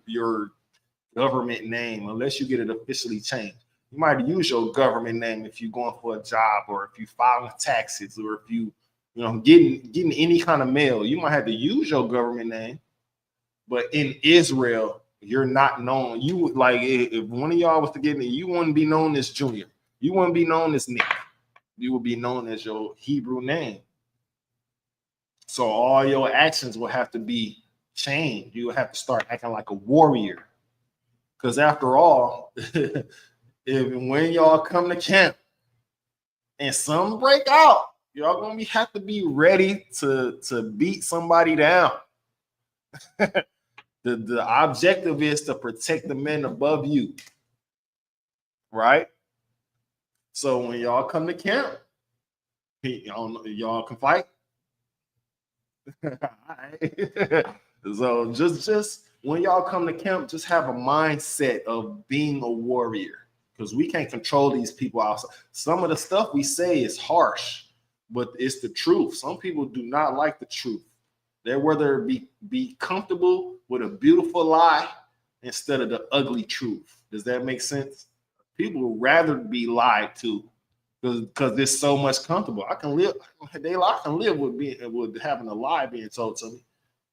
government name unless you get it officially changed. You might use your government name if you're going for a job or if you filing taxes or if you getting any kind of mail. You might have to use your government name. But in Israel, you're not known. You like if one of y'all was to get it, you wouldn't be known as Junior. You wouldn't be known as Nick. You would be known as your Hebrew name. So all your actions will have to be changed. You will have to start acting like a warrior. Because after all, when y'all come to camp and some break out, y'all gonna have to be ready to beat somebody down. The objective is to protect the men above you, right? So when y'all come to camp, y'all can fight. So just when y'all come to camp, just have a mindset of being a warrior, because we can't control these people outside. Some of the stuff we say is harsh, but it's the truth. Some people do not like the truth. They'd rather be comfortable with a beautiful lie instead of the ugly truth. Does that make sense? People would rather be lied to because there's so much comfortable. I can live with having a lie being told to me.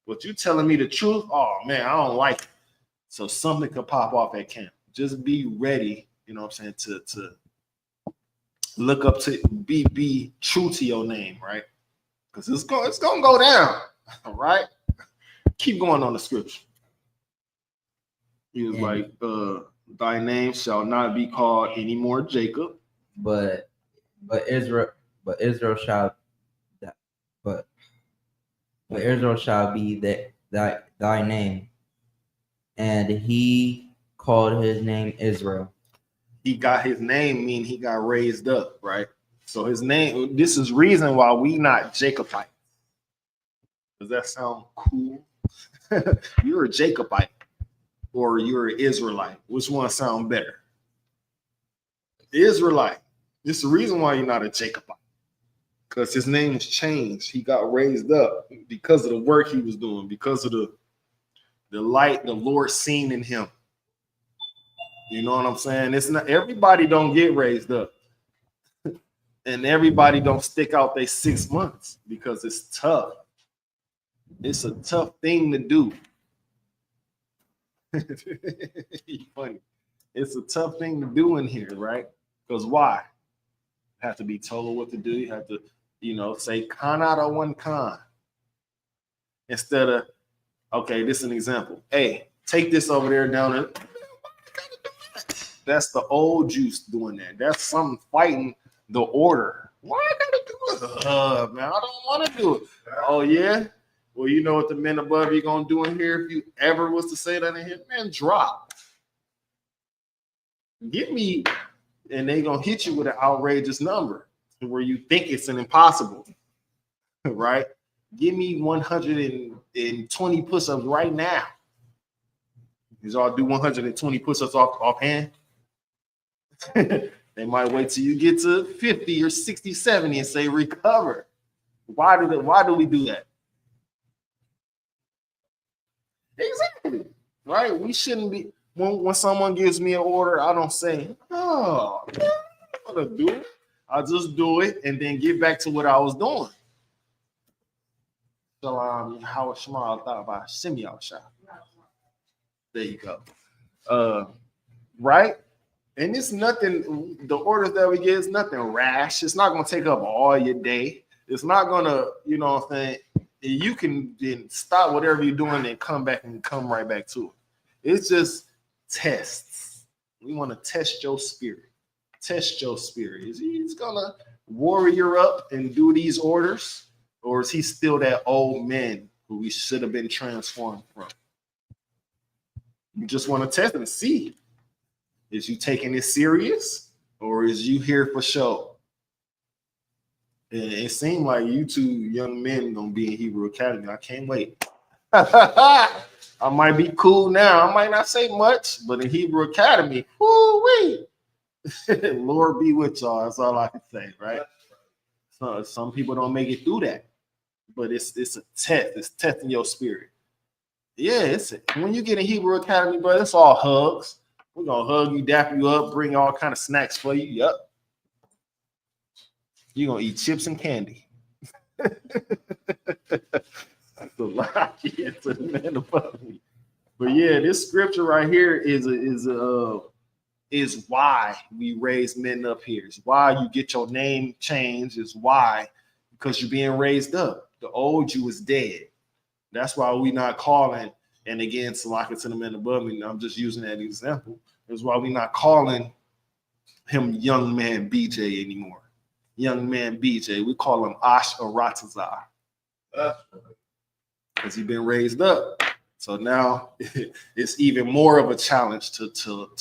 But you telling me the truth, oh man, I don't like it. So something could pop off at camp. Just be ready, you know what I'm saying, to look up to be true to your name, right? Because it's gonna go down. All right. Keep going on the scripture. He was like, thy name shall not be called anymore Jacob. But Israel shall be thy name. And he called his name Israel. He got his name, meaning he got raised up, right? So his name, this is reason why we not Jacobite. Does that sound cool? You're a Jacobite or you're an Israelite. Which one sound better? Israelite. This is the reason why you're not a Jacobite. Because his name was changed. He got raised up because of the work he was doing, because of the light the Lord seen in him. You know what I'm saying? It's not everybody don't get raised up. And everybody don't stick out they 6 months because it's tough. It's a tough thing to do. Funny. It's a tough thing to do in here, right? Because why? You have to be told what to do. You have to, say kana one kan. Instead of, okay, this is an example. Hey, take this over there down there. That's the old juice doing that. That's something fighting the order. Why I gotta do it? Man, I don't want to do it. Oh yeah. Well, you know what the men above you gonna do in here if you ever was to say that in here? Man, drop. Give me, and they gonna hit you with an outrageous number where you think it's an impossible, right? Give me 120 push-ups right now. Did y'all do 120 push-ups offhand? They might wait till you get to 50 or 60, 70 and say recover. Why do we do that? Exactly. Right? We shouldn't be when someone gives me an order, I don't say, oh, I'm gonna do it. I'll just do it and then get back to what I was doing. So how Shema thought about Shimmy shot. There you go. Right? And it's nothing, the orders that we get is nothing rash. It's not gonna take up all your day. It's not gonna, you know what I'm saying? You can then stop whatever you're doing and come back and come right back to it. It's just tests. We want to test your spirit. Test your spirit. Is he gonna warrior up and do these orders? Or is he still that old man who we should have been transformed from? You just want to test and see. Is you taking it serious? Or is you here for show? And it seemed like you two young men gonna be in Hebrew Academy. I can't wait. I might be cool now. I might not say much, but in Hebrew Academy, whoo-wee. Lord be with y'all. That's all I can say, right? So some people don't make it through that, but it's a test. It's testing your spirit. Yeah, when you get in Hebrew Academy, bro, it's all hugs. We're gonna hug you, dap you up, bring all kind of snacks for you. Yep. You're gonna eat chips and candy. That's a lot to the man above me. But yeah, this scripture right here is why we raise men up here. It's why you get your name changed. It's why, because you're being raised up. The old you is dead. That's why we not calling, and again, Salaka to the men above me, I'm just using that example. That's why we not calling him young man BJ anymore. Young man BJ, we call him Ash Aratazar. Because he's been raised up. So now it's even more of a challenge to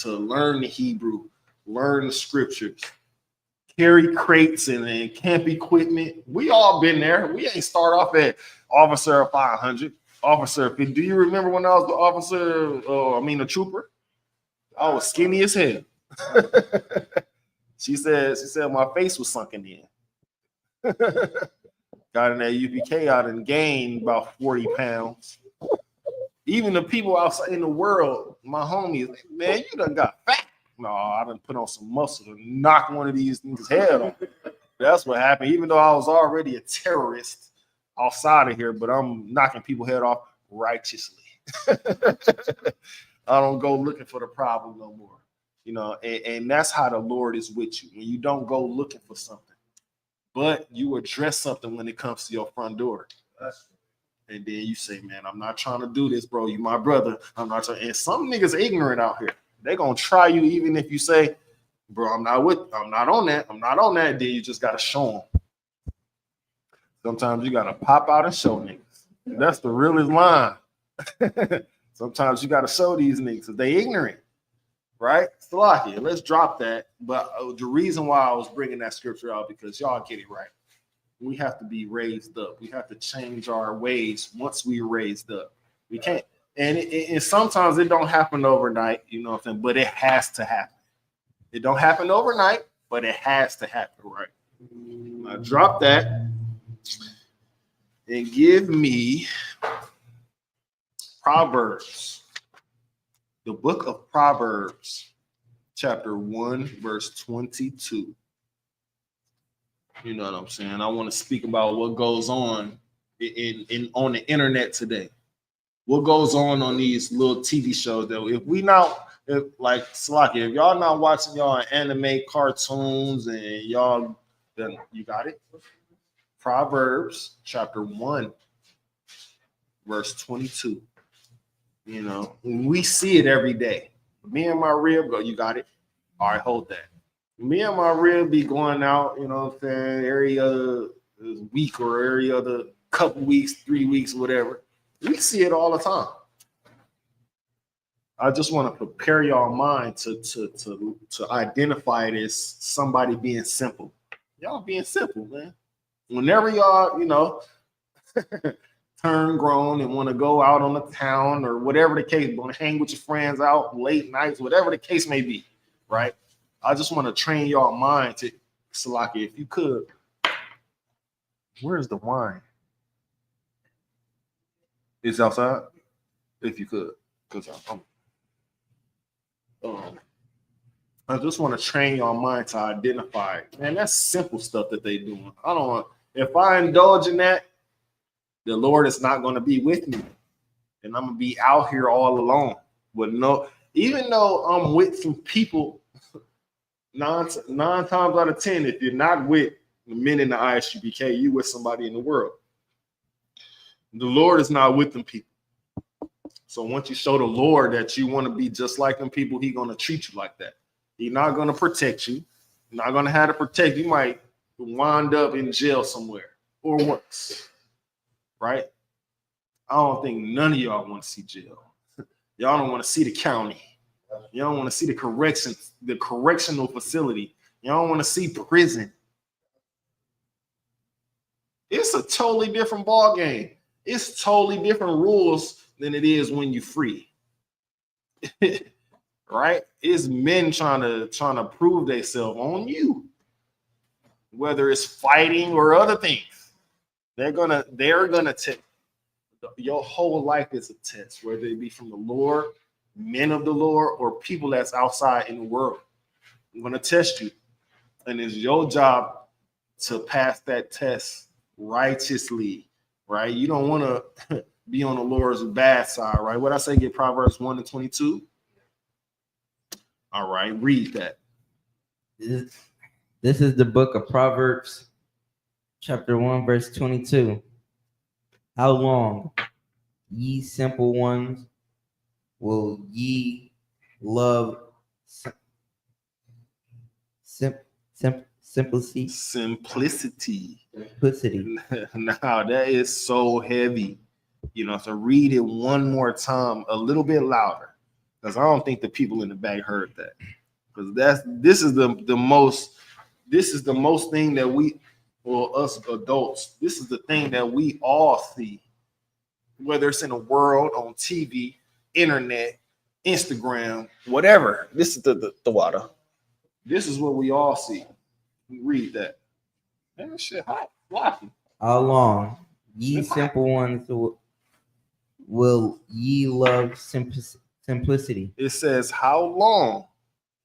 learn the Hebrew, learn the scriptures, carry crates and camp equipment. We all been there. We ain't start off at officer 500, officer 50. Do you remember when I was the officer, a trooper? I was skinny as hell. She said my face was sunken in. Got in that UPK out and gained about 40 pounds. Even the people outside in the world, my homies, like, man, you done got fat. No, I done put on some muscle to knock one of these niggas' head off. That's what happened. Even though I was already a terrorist outside of here, but I'm knocking people's head off righteously. I don't go looking for the problem no more. You know, and that's how the Lord is with you. When you don't go looking for something, but you address something when it comes to your front door. And then you say, man, I'm not trying to do this, bro. You my brother. I'm not trying. And some niggas ignorant out here. They're going to try you even if you say, bro, I'm not on that. Then you just got to show them. Sometimes you got to pop out and show niggas. That's the realest line. Sometimes you got to show these niggas. They ignorant. Right? Salakia, let's drop that. But the reason why I was bringing that scripture out, because y'all get it right. We have to be raised up. We have to change our ways once we're raised up. We can't. And sometimes it don't happen overnight, you know what I'm saying? But it has to happen. It don't happen overnight, but it has to happen, right? Now drop that and give me Proverbs. The book of Proverbs, chapter 1, verse 22. You know what I'm saying? I want to speak about what goes on on the internet today. What goes on these little TV shows that like Slaki, if y'all not watching y'all anime cartoons and y'all, then you got it. Proverbs chapter 1, verse 22. You know, we see it every day. Me and my rib go, you got it. All right, hold that. Me and my rib be going out, you know what I'm saying, every other week or every other couple weeks, 3 weeks, whatever. We see it all the time. I just want to prepare y'all mind to identify it as somebody being simple. Y'all being simple, man. Whenever y'all, you know, turn grown and want to go out on the town or whatever the case, want to hang with your friends out late nights, whatever the case may be, right? I just want to train y'all mind to, Salaki, if you could, where's the wine? It's outside? If you could, because I just want to train y'all mind to identify, man, that's simple stuff that they doing. I don't want, if I indulge in that, the Lord is not going to be with me. And I'm going to be out here all alone with no, even though I'm with some people, nine times out of 10, if you're not with the men in the ISUPK, you with somebody in the world. The Lord is not with them people. So once you show the Lord that you want to be just like them people, He's going to treat you like that. He's not going to protect you. He's not going to have to protect you. You might wind up in jail somewhere or worse. Right? I don't think none of y'all want to see jail. Y'all don't want to see the county. You don't want to see the correctional facility. You don't want to see prison. It's a totally different ball game. It's totally different rules than it is when you're free. Right? It's men trying to prove themselves on you. Whether it's fighting or other things. They're gonna test. Your whole life is a test, whether it be from the Lord, men of the Lord, or people that's outside in the world. I'm gonna test you, and it's your job to pass that test righteously, right? You don't want to be on the Lord's bad side, right? What I say, get Proverbs 1:22. All right, read that. This is the book of Proverbs, chapter 1, verse 22. How long, ye simple ones, will ye love simplicity? Simplicity. Simplicity. Now that is so heavy. You know, so read it one more time, a little bit louder, because I don't think the people in the back heard that. Because this is the most thing that we, well, us adults, this is the thing that we all see, whether it's in the world, on TV, internet, Instagram, whatever. This is the water. This is what we all see. Read that. Man, shit hot. Floppy. How long, ye simple ones, will ye love simplicity? It says, how long,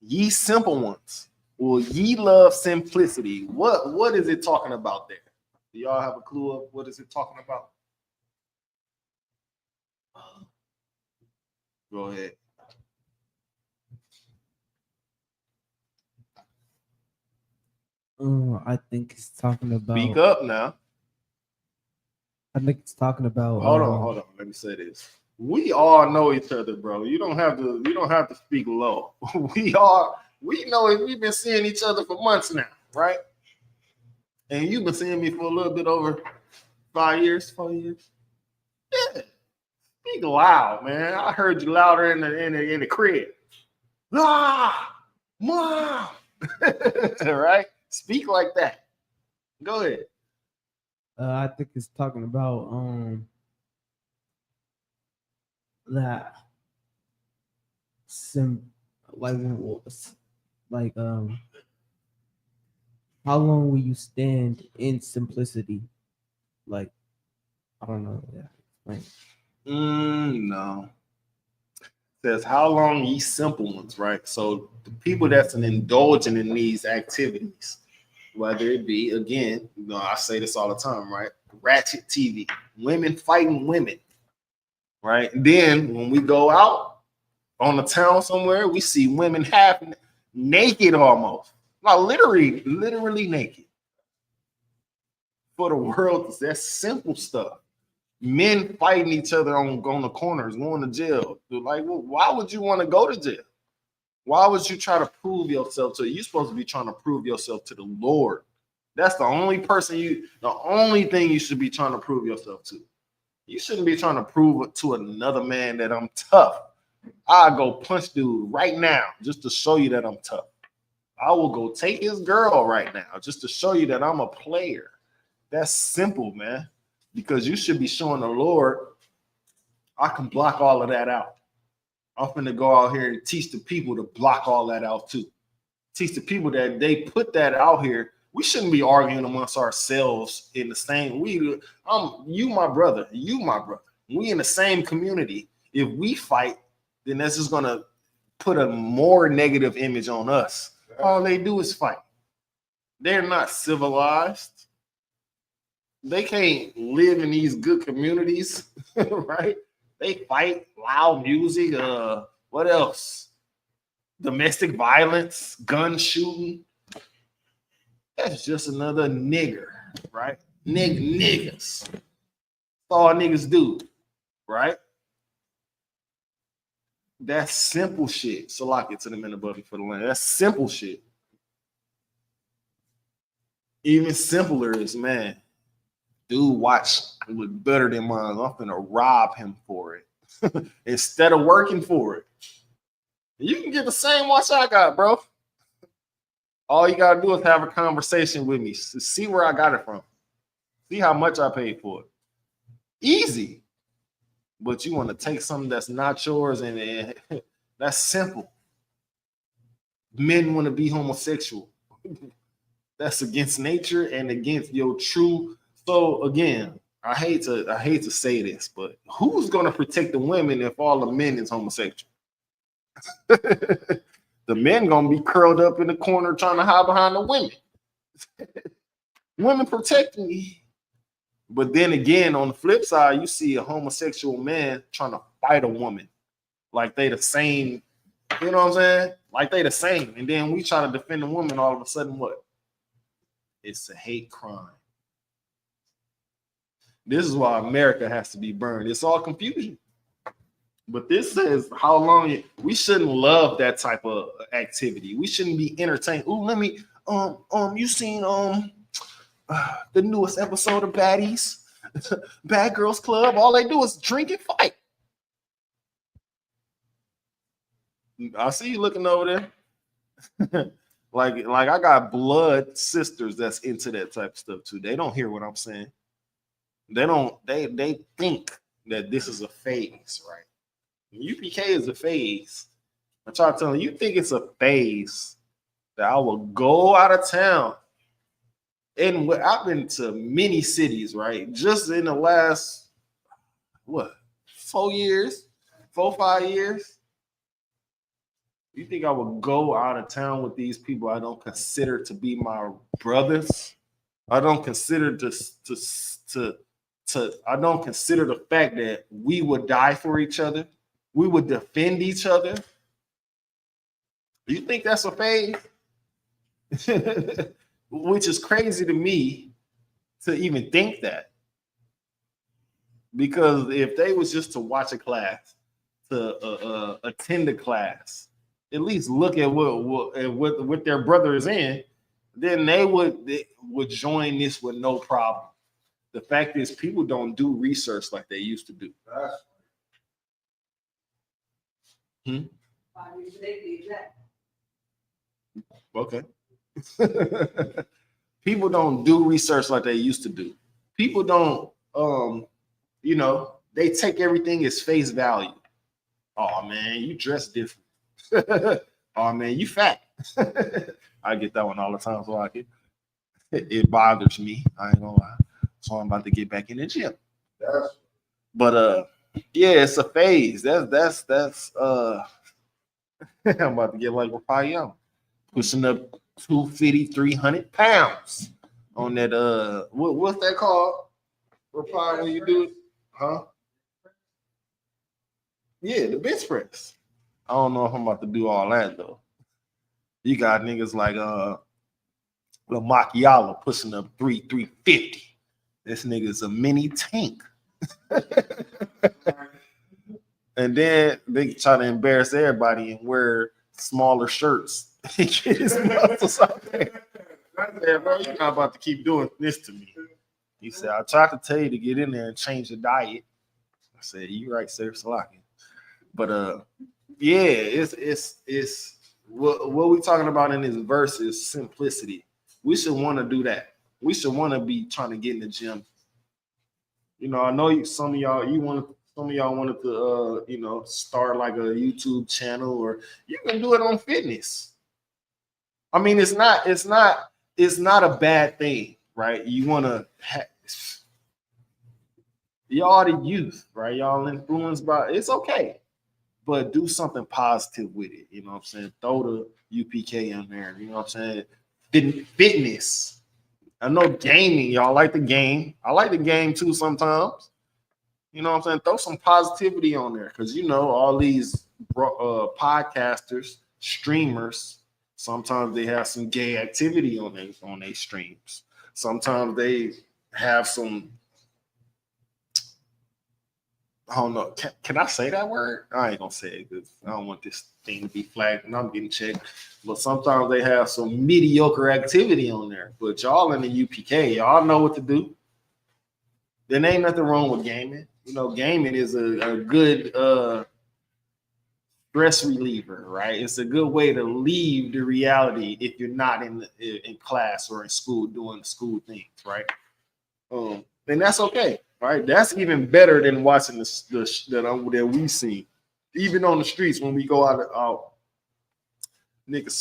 ye simple ones, will ye love simplicity? What is it talking about there? Do y'all have a clue of what is it talking about? Go ahead. I think it's talking about. Speak up now. I think it's talking about. Hold on. Let me say this. We all know each other, bro. You don't have to speak low. We know it. We've been seeing each other for months now, right? And you've been seeing me for a little bit over 5 years, 4 years. Yeah. Speak loud, man. I heard you louder in the crib. Ah, mom. Right? Speak like that. Go ahead. I think it's talking about that how long will you stand in simplicity? Like, I don't know. Yeah. Like, No. It says, how long ye simple ones, right? So the people that's indulging in these activities, whether it be, again, you know, I say this all the time, right? Ratchet TV, women fighting women, right? Then when we go out on the town somewhere, we see women half naked almost, like literally naked. For the world, that's simple stuff. Men fighting each other on the corners, going to jail. Like, well, why would you want to go to jail? Why would you try to prove yourself to? You're supposed to be trying to prove yourself to the Lord. That's the only thing you should be trying to prove yourself to. You shouldn't be trying to prove it to another man that I'm tough. I'll go punch dude right now just to show you that I'm tough. I will go take his girl right now just to show you that I'm a player. That's simple, man. Because you should be showing the Lord, I can block all of that out. I'm finna go out here and teach the people to block all that out too. Teach the people that they put that out here. We shouldn't be arguing amongst ourselves in the same. You my brother. You my brother. We in the same community. If we fight, then that's just gonna put a more negative image on us. All they do is fight. They're not civilized. They can't live in these good communities, right? They fight, loud music, what else? Domestic violence, gun shooting. That's just another nigger, right? Niggas. That's all niggas do, right? That's simple shit. So lock it to the men above you for the land. That's simple shit. Even simpler is, man, dude, watch look better than mine. I'm finna rob him for it instead of working for it. You can get the same watch I got, bro. All you gotta do is have a conversation with me. See where I got it from. See how much I paid for it. Easy. But you want to take something that's not yours, and that's simple. Men want to be homosexual. That's against nature and against your true. So again, I hate to say this, but who's gonna protect the women if all the men is homosexual? The men gonna be curled up in the corner trying to hide behind the women. Women protect me. But then again, on the flip side, you see a homosexual man trying to fight a woman like they the same. You know what I'm saying? Like they the same. And then we try to defend the woman. All of a sudden, what? It's a hate crime. This is why America has to be burned. It's all confusion. But this says how long we shouldn't love that type of activity. We shouldn't be entertained. Ooh, let me you seen the newest episode of Baddies, Bad Girls Club? All they do is drink and fight. I see you looking over there. like I got blood sisters that's into that type of stuff too. They don't hear what I'm saying. They think that this is a phase, right? UPK is a phase. I try to tell them, you think it's a phase that I will go out of town. And I've been to many cities, right? Just in the last, 4 years, 5 years. You think I would go out of town with these people I don't consider to be my brothers? I don't consider I don't consider the fact that we would die for each other. We would defend each other. Do you think that's a phase? Which is crazy to me to even think that. Because if they was just to watch a class, to attend a class, at least look at what their brother is in, then they would join this with no problem. The fact is, people don't do research like they used to do. Okay. People don't do research like they used to do. People don't, they take everything as face value. Oh man, you dress different. Oh man, you fat. I get that one all the time, so it bothers me. I ain't gonna lie. So I'm about to get back in the gym. But yeah, it's a phase. That's I'm about to get like Raphael, pushing up 250, 300 pounds on that what's that called? Raphael, when you do it, huh? Yeah, the bench press. I don't know if I'm about to do all that though. You got niggas like Upk pushing up 350. This nigga's a mini tank. And then they try to embarrass everybody and wear smaller shirts. Get his muscles out there. I said, bro, you're not about to keep doing this to me. He said, I tried to tell you to get in there and change the diet. I said, you're right, sir, Salaki. But yeah, it's what we talking about in this verse is simplicity. We should want to do that. We should want to be trying to get in the gym. You know, I know some of y'all wanted to start like a YouTube channel, or you can do it on fitness. I mean, it's not a bad thing, right? You want to y'all the youth, right? Y'all influenced by it's okay, but do something positive with it. You know what I'm saying? Throw the UPK in there. You know what I'm saying? Fitness. I know gaming, y'all like the game. I like the game too sometimes. You know what I'm saying? Throw some positivity on there, because you know all these podcasters, streamers, sometimes they have some gay activity on their streams. Sometimes they have some, I don't know. Can I say that word? I ain't gonna say it because I don't want this thing to be flagged and I'm getting checked. But sometimes they have some mediocre activity on there. But y'all in the UPK, y'all know what to do. There ain't nothing wrong with gaming. You know, gaming is a good stress reliever, right? It's a good way to leave the reality if you're not in class or in school doing school things, right? And that's okay. Right, that's even better than watching that we see, even on the streets when we go out, niggas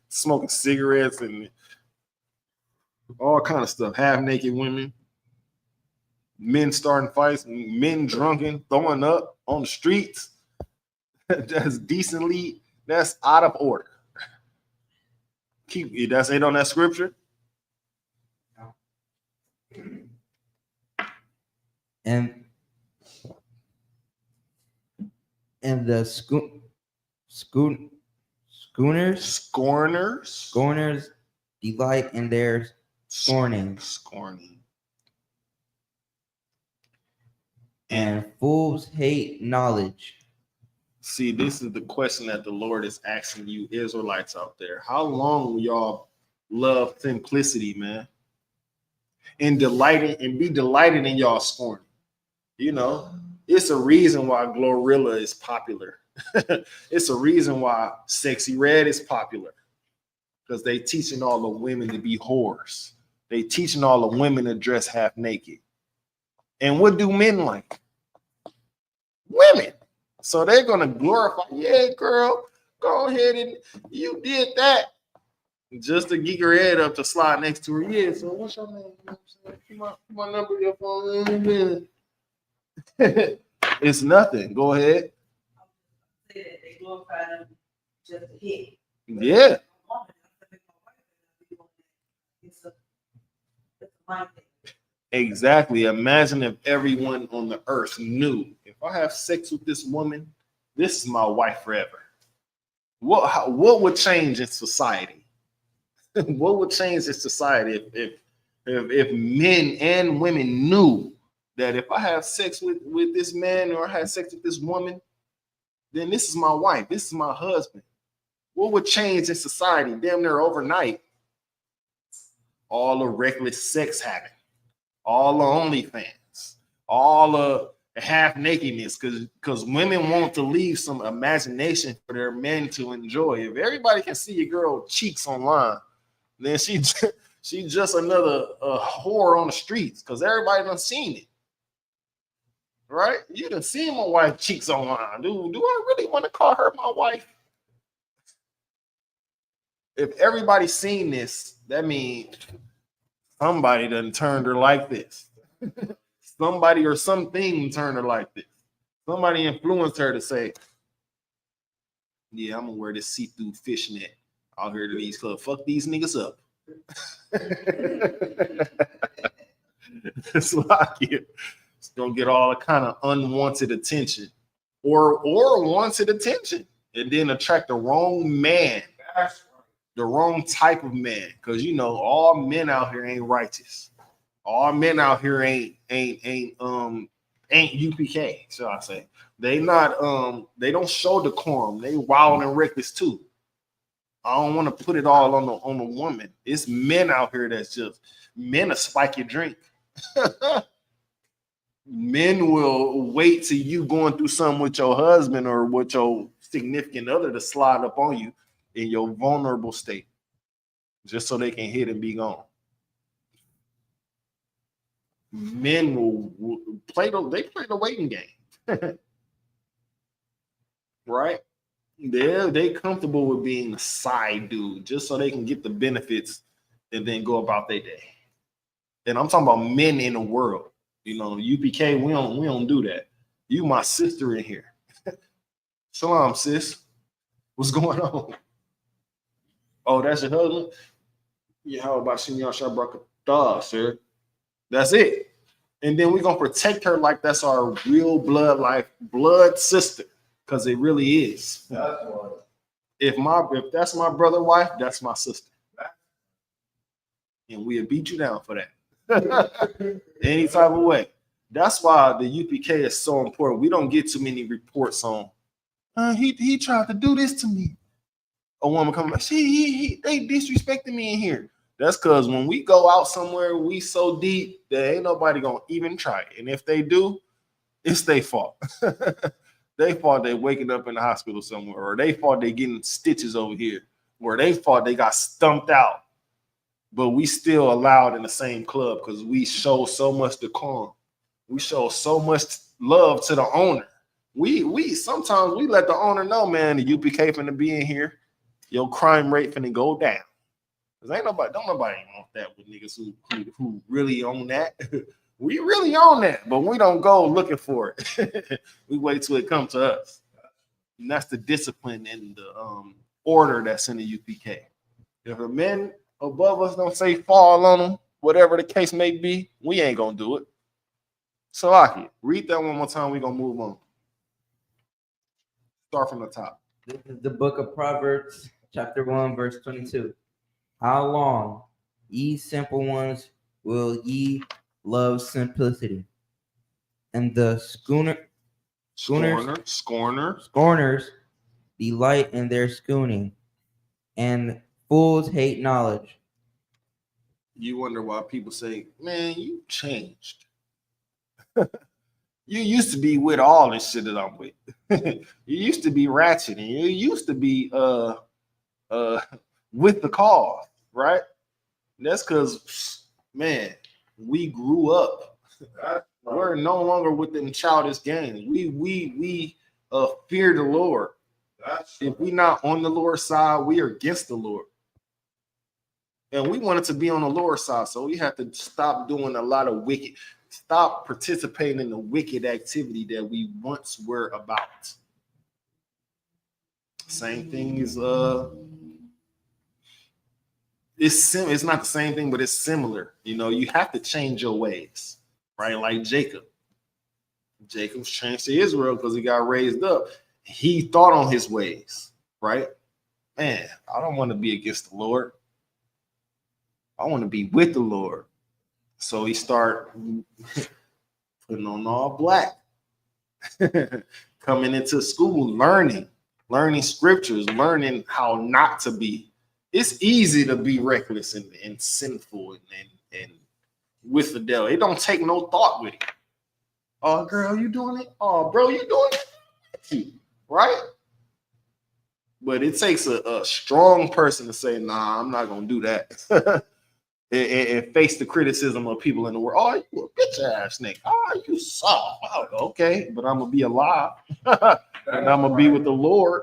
smoking cigarettes and all kind of stuff. Half naked women, men starting fights, men drunken, throwing up on the streets. That's out of order. That's it on that scripture. And the scorners delight in their scorning. And fools hate knowledge. See, this is the question that the Lord is asking you, Israelites out there. How long will y'all love simplicity, man? And be delighted in y'all scorning. You know, it's a reason why Glorilla is popular. It's a reason why Sexy Red is popular, because they teaching all the women to be whores. They teaching all the women to dress half naked. And what do men like? Women. So they're gonna glorify. Yeah, girl, go ahead and you did that, just to geek her head up to slide next to her. Yeah. So what's your name? You know what I'm saying? My number, your phone. It's nothing. Go ahead. They glorify them just to hit. Yeah. It's a mind thing. Exactly. Imagine if everyone on the earth knew, if I have sex with this woman, this is my wife forever. What would change in society? What would change in society if men and women knew that if I have sex with this man or I have sex with this woman, then this is my wife, this is my husband? What would change in society damn near overnight? All the reckless sex having, all the OnlyFans, all the half nakedness, because women want to leave some imagination for their men to enjoy. If everybody can see your girl cheeks online, then she just another whore on the streets, because everybody done seen it. Right? You done seen my wife cheeks online. Do I really want to call her my wife? If everybody's seen this, that means somebody done turned her like this. Somebody or something turned her like this. Somebody influenced her to say, yeah, I'm gonna wear this see-through fishnet out here to these clubs. Fuck these niggas up. It's like it's gonna get all the kind of unwanted attention or wanted attention, and then attract the wrong man, the wrong type of man. Because you know, all men out here ain't righteous. All men out here ain't ain't UPK, shall I say. They don't show decorum. They wild and reckless too. I don't want to put it all on the woman. It's men out here that's just men will spike your drink. Men will wait till you going through something with your husband or with your significant other to slide up on you in your vulnerable state, just so they can hit and be gone. Men will play the waiting game. Right? They comfortable with being a side dude just so they can get the benefits and then go about their day. And I'm talking about men in the world. You know, UPK, we don't do that. You my sister in here. Shalom, sis. What's going on? Oh, that's your husband? Yeah, how about Shinyan Shabrakatah, sir? That's it. And then we're gonna protect her like that's our real blood sister, because it really is. That's why. If that's my brother wife, that's my sister. And we'll beat you down for that. Any type of way. That's why the UPK is so important. We don't get too many reports on he tried to do this to me. A woman coming back, they disrespecting me in here. That's because when we go out somewhere, we so deep that ain't nobody gonna even try it. And if they do, it's their fault. They fault they waking up in the hospital somewhere, or they fault they getting stitches over here, or they fault they got stumped out. But we still allowed in the same club because we show so much decorum. We show so much love to the owner. We sometimes we let the owner know, man, the UPK finna be in here. Your crime rate finna go down. Cause don't nobody want that with niggas who really own that. We really own that, but we don't go looking for it. We wait till it comes to us. And that's the discipline and the order that's in the UPK. If the men above us don't say fall on them, whatever the case may be, we ain't gonna do it. So Aki, read that one more time. We're gonna move on. Start from the top. This is the book of Proverbs, chapter 1, verse 22. How long, ye simple ones, will ye love simplicity? And the scorners delight in their schooning, and fools hate knowledge. You wonder why people say, man, you changed. You used to be with all this shit that I'm with. You used to be ratchet, and you used to be with the cause, right? And that's because, man, we grew up. We're no longer with them childish games. We fear the Lord. If we're not on the Lord's side, we are against the Lord. And we wanted to be on the Lord's side, so we have to stop doing a lot of wicked. Stop participating in the wicked activity that we once were about. Same thing is it's not the same thing, but it's similar. You know, you have to change your ways, right? Like Jacob. Jacob's changed to Israel because he got raised up. He thought on his ways, right? Man, I don't want to be against the Lord. I want to be with the Lord. So he started putting on all black, coming into school, learning scriptures, learning how not to be. It's easy to be reckless and sinful and with the devil. It don't take no thought with it. Oh, girl, you doing it? Oh, bro, you doing it? Right? But it takes a strong person to say, nah, I'm not going to do that. And face the criticism of people in the world. Oh, you a bitch ass nigga. Oh, you soft. Oh, okay, but I'm gonna be alive, and I'm gonna be with the Lord,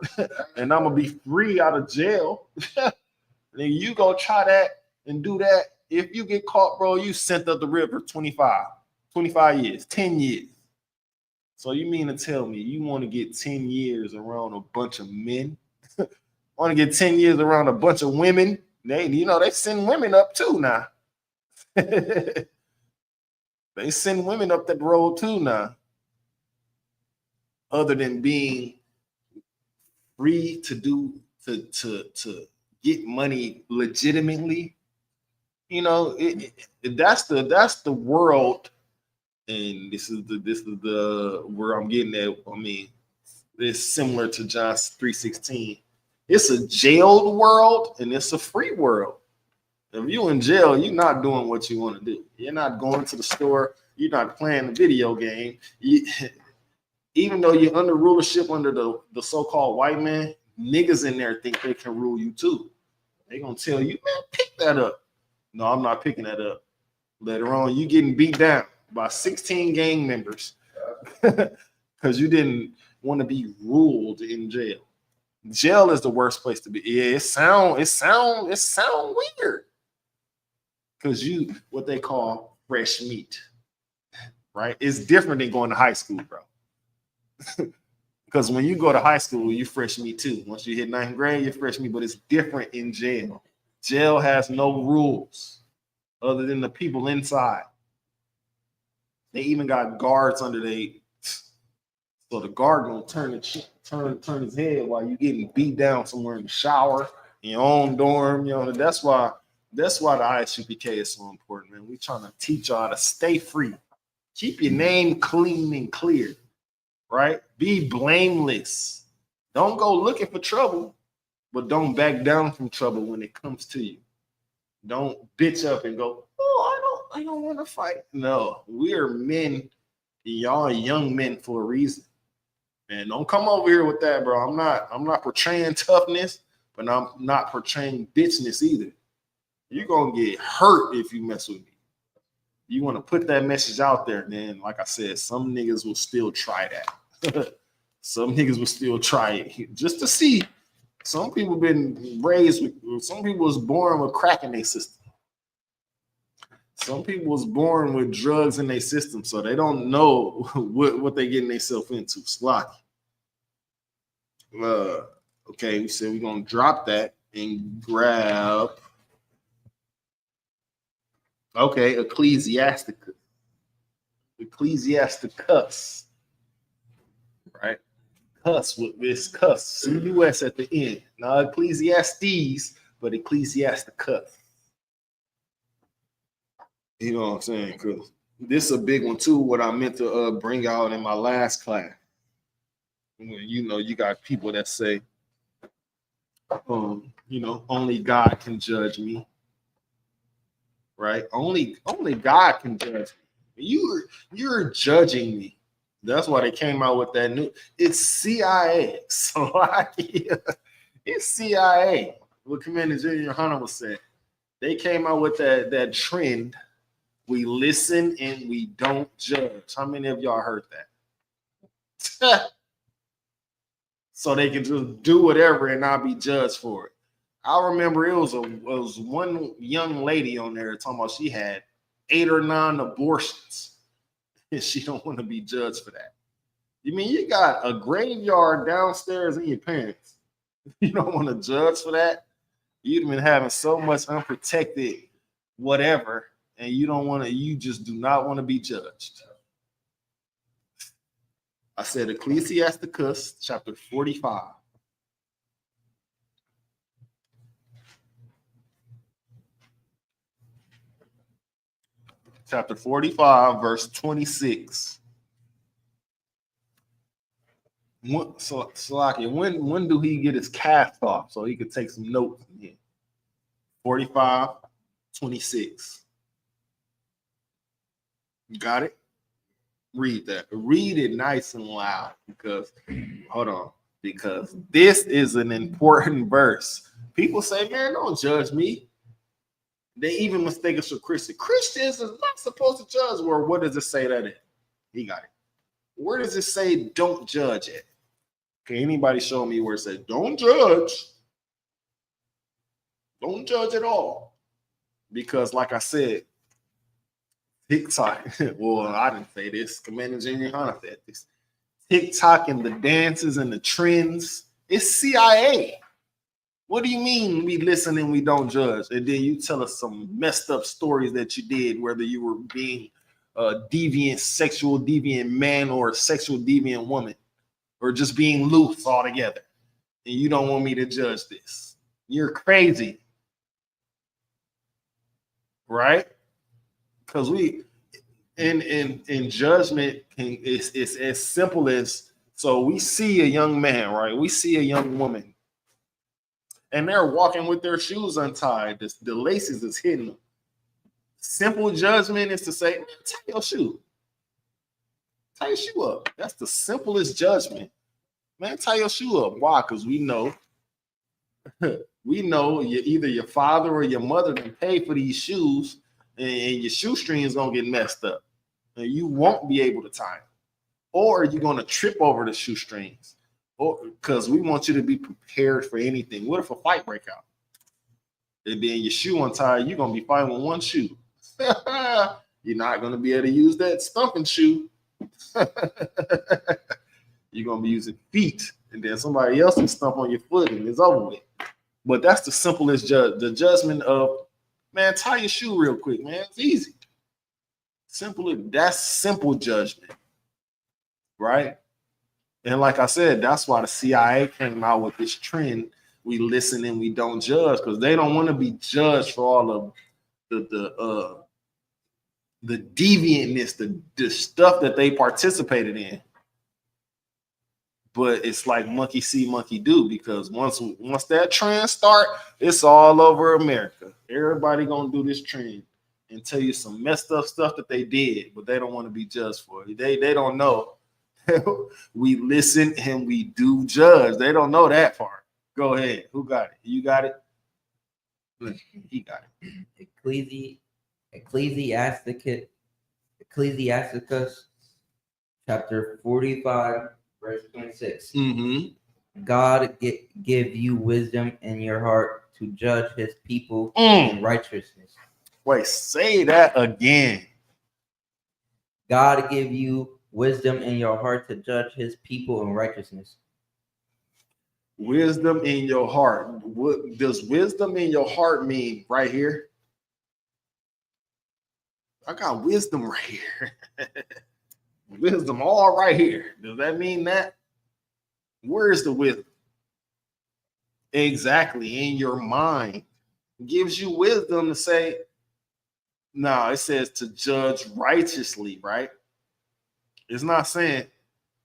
and I'm gonna be free out of jail. Then you go try that and do that. If you get caught, bro, you sent up the river 25 years, 10 years. So you mean to tell me you want to get 10 years around a bunch of men? Want to get 10 years around a bunch of women? They send women up too now. They send women up that road too now. Other than being free to get money legitimately, that's the world And this is the where I'm getting at. I mean, it's similar to John 3:16. It's a jailed world and it's a free world. If you're in jail, you're not doing what you want to do. You're not going to the store. You're not playing a video game. Even though you're under rulership under the so-called white man, niggas in there think they can rule you too. They're going to tell you, man, pick that up. No, I'm not picking that up. Later on, you getting beat down by 16 gang members because you didn't want to be ruled in jail. Jail is the worst place to be. Yeah, it sound weird. Because you, what they call fresh meat, right? It's different than going to high school, bro. Because when you go to high school, you fresh meat too. Once you hit 9th grade, you're fresh meat, but it's different in jail. Jail has no rules other than the people inside. They even got guards under they. So the guard gonna turn his head while you getting beat down somewhere in the shower, in your own dorm. You know, that's why the Isupk is so important, man. We trying to teach y'all to stay free. Keep your name clean and clear, right? Be blameless. Don't go looking for trouble, but don't back down from trouble when it comes to you. Don't bitch up and go, oh, I don't want to fight. No, we are men. Y'all are young men for a reason. Man, don't come over here with that, bro. I'm not portraying toughness, but I'm not portraying bitchness either. You're gonna get hurt if you mess with me. You want to put that message out there, then like I said, some niggas will still try that. Some niggas will still try it just to see. Some people been raised with, some people was born with crack in their system. Some people was born with drugs in their system, so they don't know what they getting themselves into. Slocky. Okay, we said we're gonna drop that and grab. Okay, Ecclesiasticus, right? Cuss with this cuss, CUS at the end. Not Ecclesiastes, but Ecclesiasticus. You know what I'm saying? Because this is a big one too. What I meant to bring out in my last class. You know, you got people that say, you know, only God can judge me. Right? Only God can judge me. You're judging me. That's why they came out with that new. It's CIA. So it's CIA. What Commander Junior Hunter was saying. They came out with that trend. We listen and we don't judge. How many of y'all heard that? So they can just do whatever and not be judged for it. I remember it was one young lady on there talking about she had 8 or 9 abortions and she don't want to be judged for that. You mean you got a graveyard downstairs in your pants? You don't want to judge for that? You've been having so much unprotected whatever, and you just do not want to be judged. I said Ecclesiasticus chapter 45. Chapter 45, verse 26. When do he get his cast off so he could take some notes in here? 45, 26. You got it? Read that. Read it nice and loud because, because this is an important verse. People say, man, don't judge me. They even mistake us for Christians. Christians is not supposed to judge. Or what does it say that in? He got it. Where does it say don't judge it? Can anybody show me where it says don't judge? Don't judge at all. Because like I said, TikTok, well, I didn't say this. Commander Junior Hunter said this. TikTok and the dances and the trends, it's CIA. What do you mean we listen and we don't judge? And then you tell us some messed up stories that you did, whether you were being a deviant, sexual deviant man or a sexual deviant woman, or just being loose altogether. And you don't want me to judge this. You're crazy. Right? Because in judgment it's as simple as, so we see a young man, right? We see a young woman, and they're walking with their shoes untied. The laces is hitting them. Simple judgment is to say, man, tie your shoe. Tie your shoe up. That's the simplest judgment. Man, tie your shoe up. Why? Because we know either your father or your mother can pay for these shoes, and your shoestring is gonna get messed up, and you won't be able to tie them, or you're gonna trip over the shoestrings, or because we want you to be prepared for anything. What if a fight break out? And then your shoe untied, you're gonna be fighting with one shoe. You're not gonna be able to use that stumping shoe. You're gonna be using feet, and then somebody else can stump on your foot, and it's over with. But that's the simplest the judgment of, man, tie your shoe real quick, man. It's easy. That's simple judgment, right? And like I said, that's why the CIA came out with this trend. We listen and we don't judge, because they don't want to be judged for all of the deviantness, the stuff that they participated in. But it's like monkey see, monkey do, because once that trend start, it's all over America. Everybody gonna do this trend and tell you some messed up stuff that they did, but they don't want to be judged for it. They don't know. We listen and we do judge. They don't know that part. Go ahead. Who got it? You got it? He got it. Ecclesiasticus chapter 45, verse 26. God give you wisdom in your heart to judge his people in righteousness. Wait, say that again. God give you wisdom in your heart to judge his people in righteousness. Wisdom in your heart. What does wisdom in your heart mean right here? I got wisdom right here. Wisdom all right here. Does that mean that? Where is the wisdom? Exactly, in your mind. It gives you wisdom to say, no, it says to judge righteously, right? It's not saying,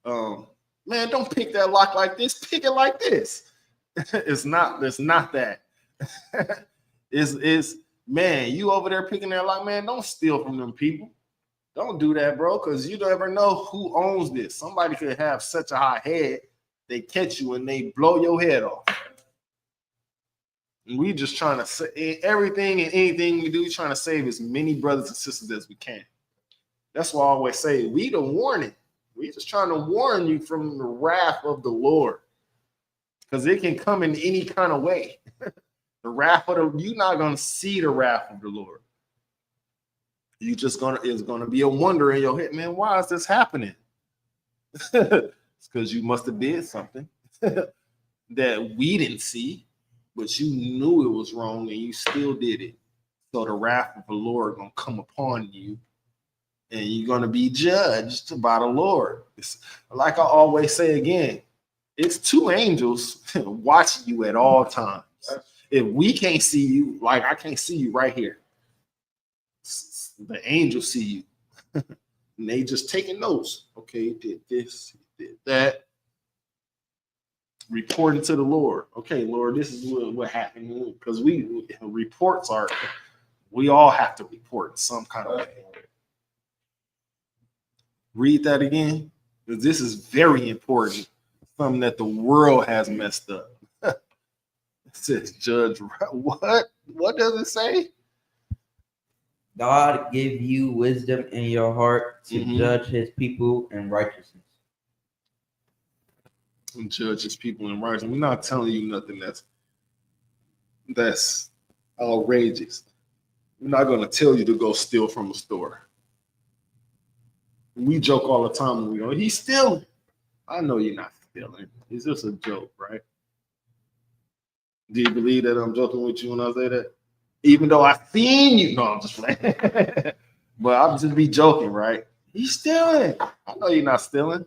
man, don't pick that lock like this, pick it like this. It's not that. It's man, you over there picking that lock, man, don't steal from them people. Don't do that, bro, because you don't ever know who owns this. Somebody could have such a high head, they catch you and they blow your head off. And we just trying to say everything and anything we do, trying to save as many brothers and sisters as we can. That's why I always say we the warning. We just trying to warn you from the wrath of the Lord, because it can come in any kind of way. The wrath of you're not gonna see the wrath of the Lord. You just it's gonna be a wonder in your head, man. Why is this happening? It's because you must have did something that we didn't see, but you knew it was wrong and you still did it. So the wrath of the Lord gonna come upon you, and you're gonna be judged by the Lord. It's, like I always say again, it's two angels watching you at all times. If we can't see you, like I can't see you right here, the angels see you. And they just taking notes. Okay, did this, did that. Reporting to the Lord. Okay, Lord, this is what happened. Because reports are, we all have to report in some kind of way. Read that again, because this is very important. Something that the world has messed up. It says judge. What? What does it say? God give you wisdom in your heart to judge his people in righteousness. And judge his people in righteousness. We're not telling you nothing that's outrageous. We're not going to tell you to go steal from a store. We joke all the time when we go, he's stealing. I know you're not stealing. It's just a joke, right? Do you believe that I'm joking with you when I say that? Even though I seen you. No, I'm just playing. But I'm just be joking, right? He's stealing. I know you're not stealing.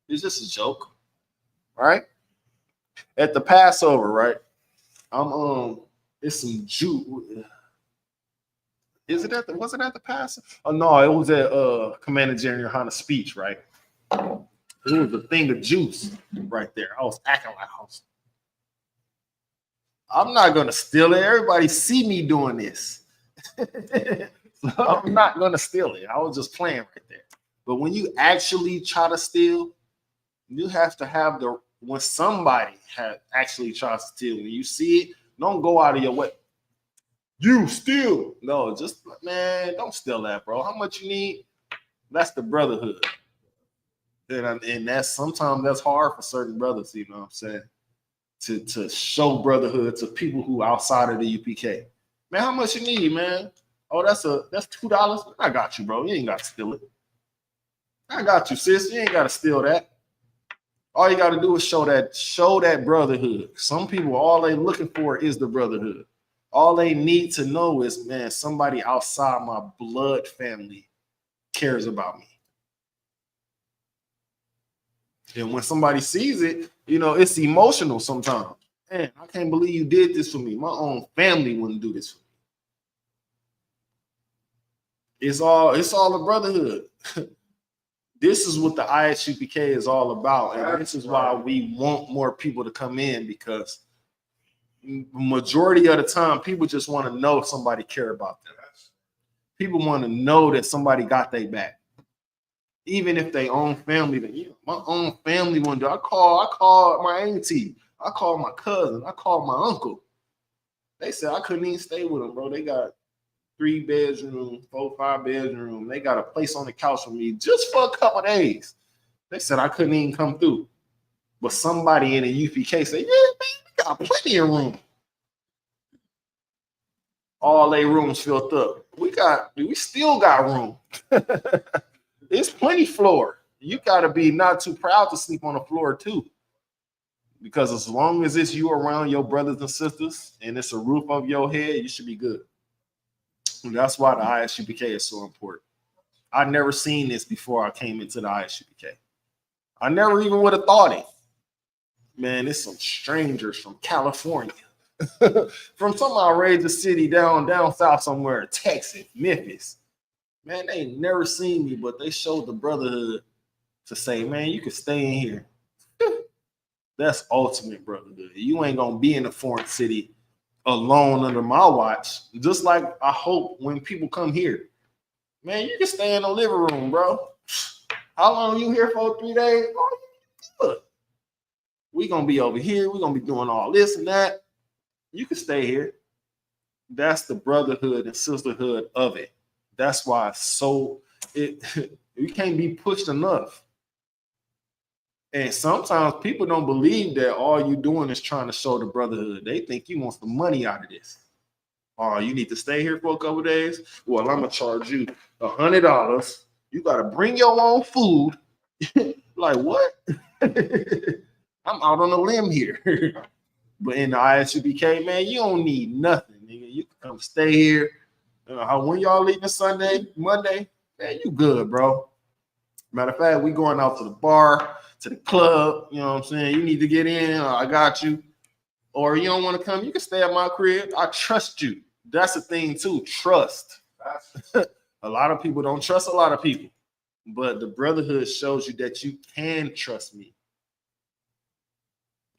It's just a joke, right? At the Passover, right? It's some Jew. Is it at the? Was it at the pass? Oh no, it was at Commander General Hunter's speech, right? It was a thing of juice right there. I was acting like I'm not gonna steal it. Everybody see me doing this. So I'm not gonna steal it. I was just playing right there. But when you actually try to steal, you have to have the when somebody actually tries to steal, when you see it, don't go out of your way. You steal. No, just man, don't steal that, bro. How much you need? That's the brotherhood. And that's sometimes that's hard for certain brothers, you know what I'm saying? To show brotherhood to people who outside of the UPK. Man, how much you need, man? Oh, that's $2. I got you, bro. You ain't got to steal it. I got you, sis. You ain't got to steal that. All you got to do is show that brotherhood. Some people, all they looking for is the brotherhood. All they need to know is, man, somebody outside my blood family cares about me. And when somebody sees it, you know, it's emotional sometimes. Man, I can't believe you did this for me. My own family wouldn't do this for me. It's all a brotherhood. This is what the ISUPK is all about. And this is why we want more people to come in, because majority of the time, people just want to know somebody care about them. People want to know that somebody got their back. Even if they own family, my own family one day, I called my auntie, I called my cousin, I called my uncle. They said I couldn't even stay with them, bro. They got 3 bedroom, 4, 5 bedroom. They got a place on the couch for me just for a couple of days. They said I couldn't even come through. But somebody in the UPK said, yeah, man, we got plenty of room. All they rooms filled up. We still got room. It's plenty floor. You got to be not too proud to sleep on the floor too. Because as long as it's you around your brothers and sisters and it's a roof over your head, you should be good. And that's why the ISUPK is so important. I never seen this before I came into the ISUPK. I never even would have thought it. Man, it's some strangers from California. From some outrageous city down south somewhere, Texas, Memphis. Man, they ain't never seen me, but they showed the brotherhood to say, man, you can stay in here. That's ultimate brotherhood. You ain't gonna be in a foreign city alone under my watch. Just like I hope when people come here, man, you can stay in the living room, bro. How long you here for? 3 days? Oh, look, we gonna be over here. We're gonna be doing all this and that. You can stay here. That's the brotherhood and sisterhood of it. That's why you can't be pushed enough. And sometimes people don't believe that all you doing is trying to show the brotherhood. They think you want some money out of this. Oh, you need to stay here for a couple of days? Well, I'm gonna charge you $100. You gotta bring your own food. Like what? I'm out on a limb here. But in the ISUPK, man, you don't need nothing, nigga. You can come stay here. When y'all leaving Sunday, Monday, man, you good, bro. Matter of fact, we going out to the bar, to the club. You know what I'm saying? You need to get in. I got you. Or you don't want to come, you can stay at my crib. I trust you. That's the thing too. Trust. A lot of people don't trust a lot of people, but the brotherhood shows you that you can trust me.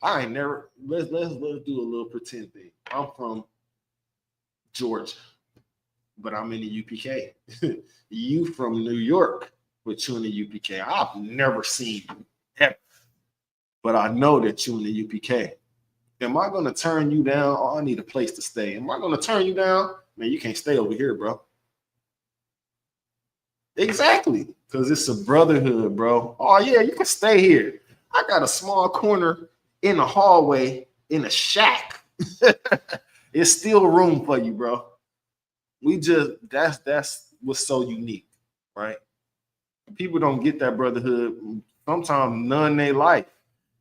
I ain't never. Let's do a little pretend thing. I'm from Georgia, but I'm in the UPK. You from New York, but you in the UPK. I've never seen you ever, but I know that you in the UPK. Am I going to turn you down? Oh, I need a place to stay. Am I going to turn you down? Man, you can't stay over here, bro. Exactly, because it's a brotherhood, bro. Oh yeah, you can stay here. I got a small corner in the hallway in a shack. It's still room for you, bro. That's what's so unique, right? People don't get that brotherhood. Sometimes none in their life.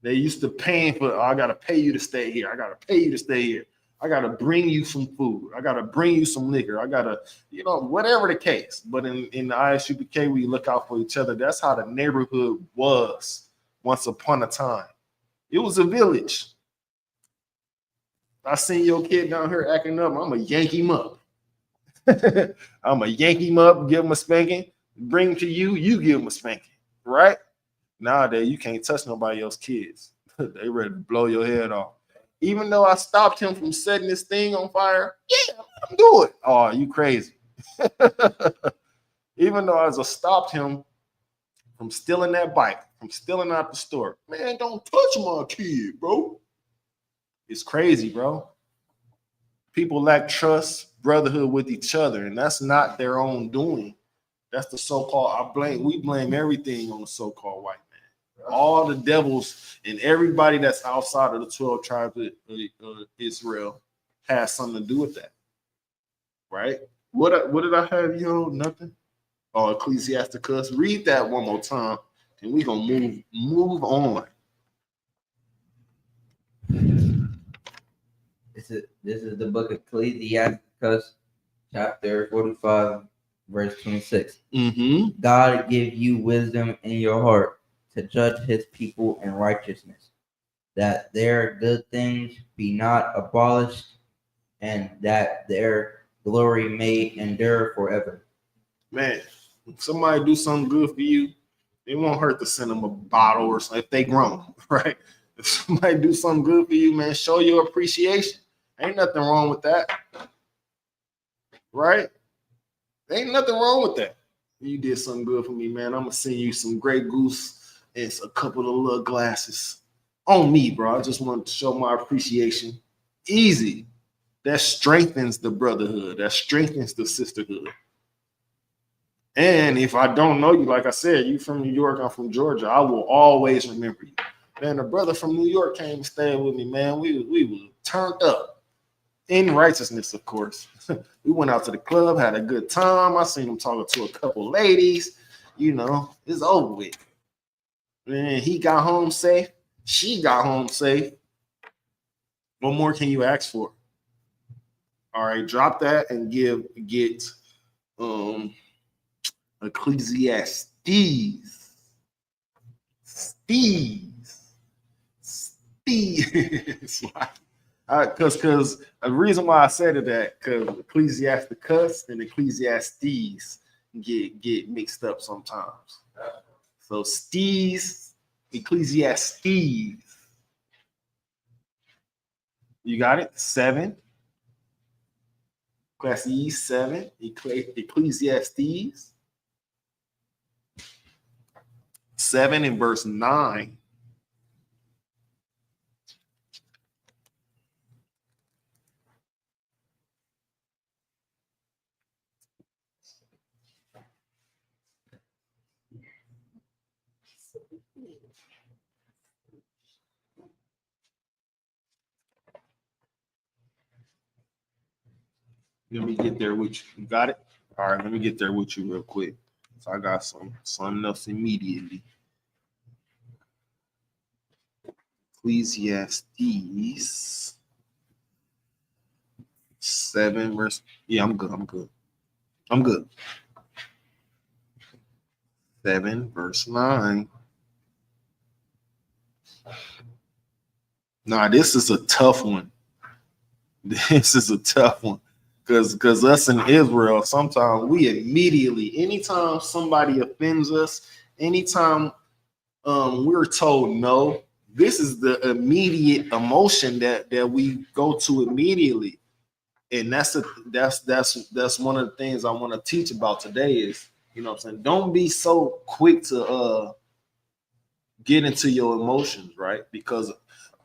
They used to paying for, I gotta pay you to stay here. I gotta pay you to stay here. I gotta bring you some food. I gotta bring you some liquor. I gotta, whatever the case. But in the ISUPK, we look out for each other. That's how the neighborhood was once upon a time. It was a village. I seen your kid down here acting up. I'm gonna yank him up. I'm going to yank him up, give him a spanking, bring him to you, you give him a spanking, right? Nowadays, you can't touch nobody else's kids. They ready to blow your head off. Even though I stopped him from setting this thing on fire, yeah, I'm do it. Oh, you crazy. Even though I stopped him from stealing that bike, from stealing out the store. Man, don't touch my kid, bro. It's crazy, bro. People lack trust, brotherhood with each other, and that's not their own doing. That's the so-called, we blame everything on the so-called white man. All the devils and everybody that's outside of the 12 tribes of Israel has something to do with that. Right? What did I have you on? Nothing? Oh, Ecclesiasticus. Read that one more time, and we're gonna move on. This is the book of Ecclesiasticus, chapter 45, verse 26. Mm-hmm. God give you wisdom in your heart to judge his people in righteousness, that their good things be not abolished, and that their glory may endure forever. Man, if somebody do something good for you, it won't hurt to send them a bottle or something if they grown, right? If somebody do something good for you, man, show your appreciation. Ain't nothing wrong with that, right? Ain't nothing wrong with that. You did something good for me, man. I'm gonna send you some Grey Goose and a couple of little glasses on me, bro. I just wanted to show my appreciation. Easy. That strengthens the brotherhood. That strengthens the sisterhood. And if I don't know you, like I said, you from New York, I'm from Georgia, I will always remember you. Man, a brother from New York came and stayed with me, man. We were turned up. In righteousness, of course. We went out to the club, had a good time. I seen him talking to a couple ladies. You know, it's over with. Man, he got home safe. She got home safe. What more can you ask for? All right, drop that and get Ecclesiastes. Because the reason why I said that, because Ecclesiasticus and Ecclesiastes get mixed up sometimes. So Ecclesiastes. You got it? 7. Class E 7, Ecclesiastes 7 and verse 9. Let me get there with you. You got it? All right, let me get there with you real quick. So I got something else immediately. Ecclesiastes 7 verse. Yeah, I'm good. 7 verse 9. Nah, this is a tough one. This is a tough one. Because us in Israel, sometimes we immediately, anytime somebody offends us, anytime we're told no, this is the immediate emotion that we go to immediately. And that's one of the things I want to teach about today is, you know what I'm saying, don't be so quick to get into your emotions, right? Because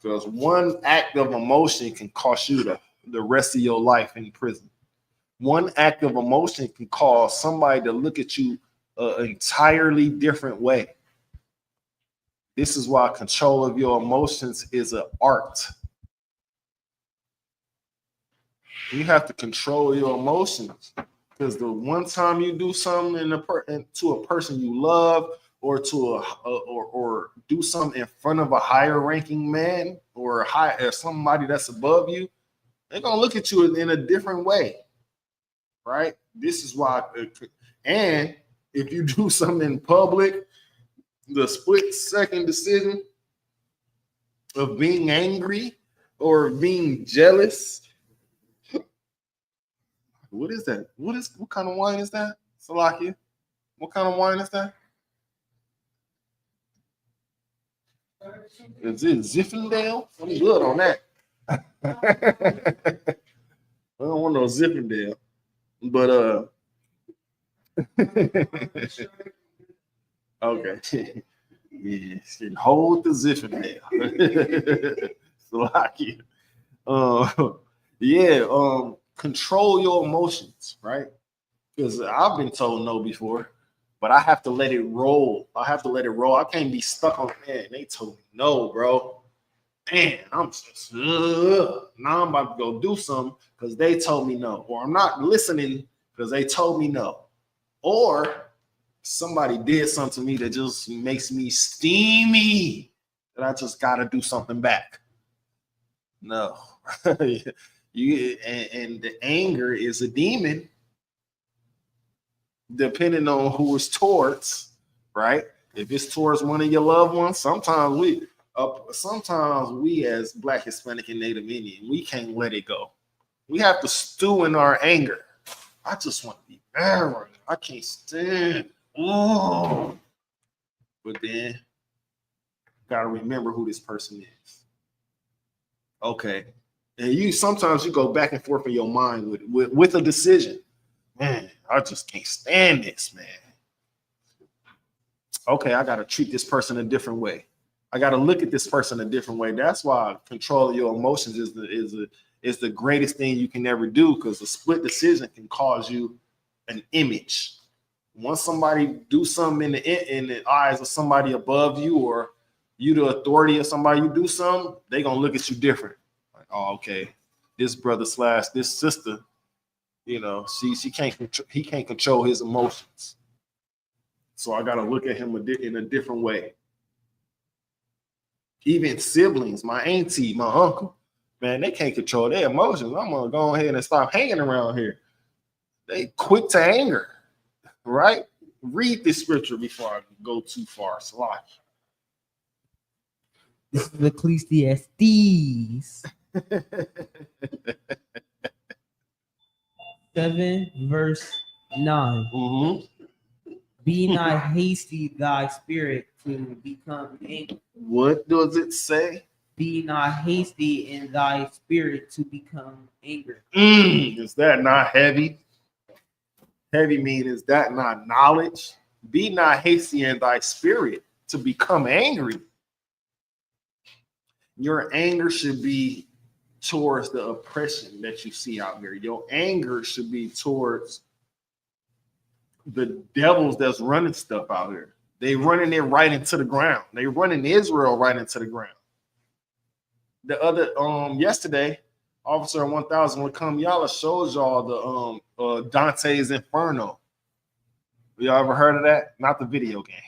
one act of emotion can cost you the rest of your life in prison. One act of emotion can cause somebody to look at you an entirely different way. This is why control of your emotions is an art. You have to control your emotions, because the one time you do something to a person you love, or to or do something in front of a higher ranking man or somebody that's above you, they're gonna look at you in a different way, right? This is why. And if you do something in public, the split-second decision of being angry or being jealous, What is that? What kind of wine is that? Salakia? What kind of wine is that? Is it Zinfandel? I'm good on that. I don't want no Zinfandel. But okay. Yeah, hold the Zinfandel. Salakia. Control your emotions, right? Because I've been told no before, but I have to let it roll. I can't be stuck on, man, they told me no, bro. Man, I'm just, now I'm about to go do something because they told me no. Or I'm not listening because they told me no. Or somebody did something to me that just makes me steamy that I just got to do something back. No. And the anger is a demon depending on who it's towards, right? If it's towards one of your loved ones, sometimes we as Black, Hispanic, and Native Indian, we can't let it go. We have to stew in our anger. I just want to be married. I can't stand. Oh, but then gotta remember who this person is. Okay, and sometimes you go back and forth in your mind with a decision. Man, I just can't stand this, man. Okay, I gotta treat this person a different way. I gotta look at this person a different way. That's why control of your emotions is the greatest thing you can ever do, because a split decision can cause you an image. Once somebody do something in the eyes of somebody above you, or you the authority of somebody, you do something, they gonna look at you different. Like, oh, okay, this brother / this sister, he can't control his emotions. So I gotta look at him in a different way. Even siblings, my auntie, my uncle, man, they can't control their emotions. I'm gonna go ahead and stop hanging around here. They quick to anger, right? Read this scripture before I go too far. Slack. This is Ecclesiastes 7 verse 9. Mm-hmm. Be not hasty thy spirit to become angry. What does it say? Be not hasty in thy spirit to become angry. Is that not heavy? Heavy mean, is that not knowledge? Be not hasty in thy spirit to become angry. Your anger should be towards the oppression that you see out here. Your anger should be towards the devils that's running stuff out here. They running it right into the ground. They running Israel right into the ground. The other yesterday, Officer 1000 Upk Mke shows y'all the Dante's Inferno. Y'all ever heard of that? Not the video game.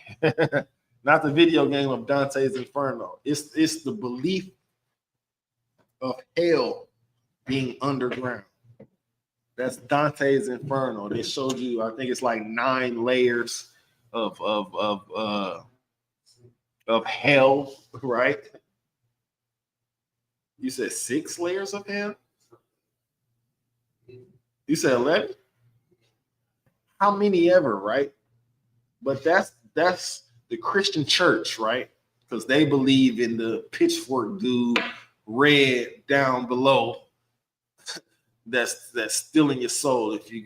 Not the video game of Dante's Inferno. It's the belief of hell being underground. That's Dante's Inferno. They showed you, I think it's like 9 layers of hell, right? You said 6 layers of hell? You said 11? How many ever, right? But that's the Christian church, right? Because they believe in the pitchfork dude, red down below. That's stealing your soul if you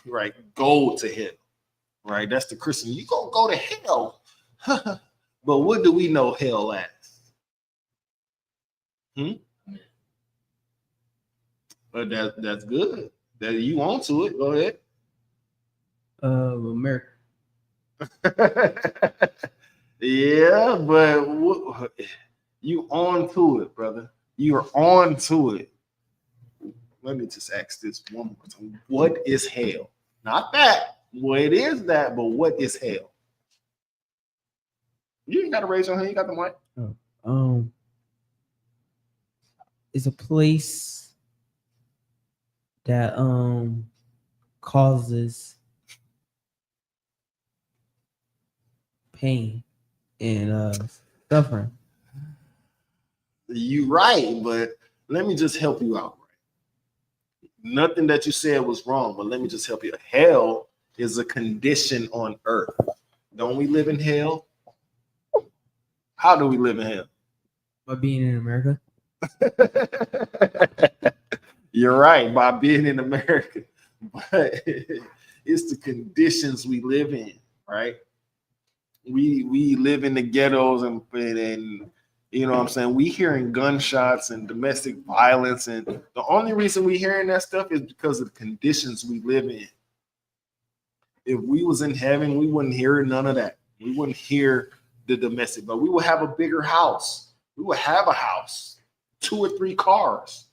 right go to hell, right? That's the Christian. You gonna go to hell, but what do we know hell as? But that's good. That you on to it. Go ahead. America. Yeah, but you on to it, brother. You're on to it. Let me just ask this one more time. What is hell? Not that. Well, it is that, but what is hell? You ain't got to raise your hand. You got the mic. It's a place that causes pain and suffering. You right, but let me just help you out. Nothing that you said was wrong, but let me just help you. Hell is a condition on earth. Don't we live in hell? How do we live in hell? By being in America. You're right, by being in America. But it's the conditions we live in, right? We live in the ghettos and you know what I'm saying? We hearing gunshots and domestic violence, and the only reason we hearing that stuff is because of the conditions we live in. If we was in heaven, we wouldn't hear none of that. We wouldn't hear the domestic, but we would have a bigger house. We would have a house, 2 or 3 cars.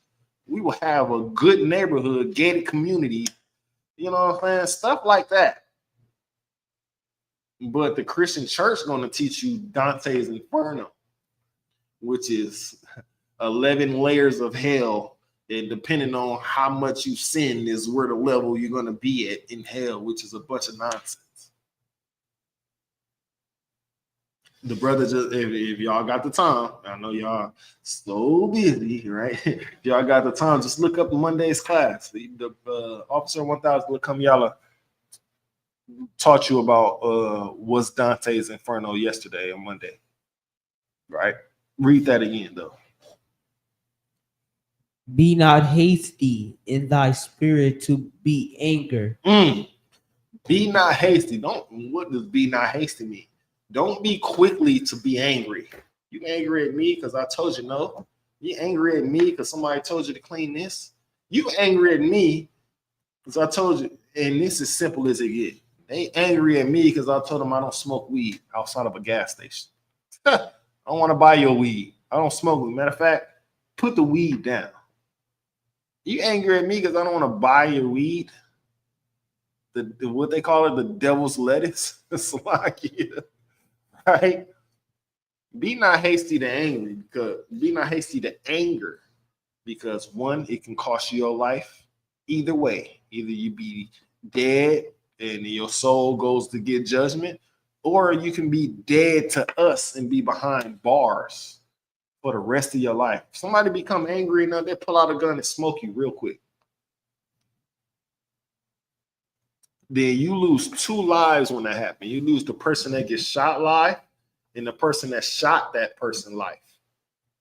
We will have a good neighborhood, gated community, you know what I'm saying? Stuff like that. But the Christian church is going to teach you Dante's Inferno, which is 11 layers of hell. And depending on how much you sin is where the level you're going to be at in hell, which is a bunch of nonsense. The brother just, if y'all got the time, I know y'all so busy, right? If y'all got the time, just look up Monday's class. The Officer 1000 will come y'all taught you about what's Dante's Inferno yesterday on Monday, right? Read that again, though. Be not hasty in thy spirit to be anger. Be not hasty. What does be not hasty mean? Don't be quickly to be angry. You angry at me because I told you no. You angry at me because somebody told you to clean this. You angry at me because I told you, and this is simple as it gets. They angry at me because I told them I don't smoke weed outside of a gas station. I don't want to buy your weed. I don't smoke weed. Matter of fact, put the weed down. You angry at me because I don't want to buy your weed? The what they call it, the devil's lettuce. It's like, yeah. Right? Be not hasty to angry anger because one, it can cost you your life. Either way, either you be dead and your soul goes to get judgment, or you can be dead to us and be behind bars for the rest of your life. If somebody become angry enough, they pull out a gun and smoke you real quick. Then you lose 2 lives when that happens. You lose the person that gets shot live and the person that shot that person life.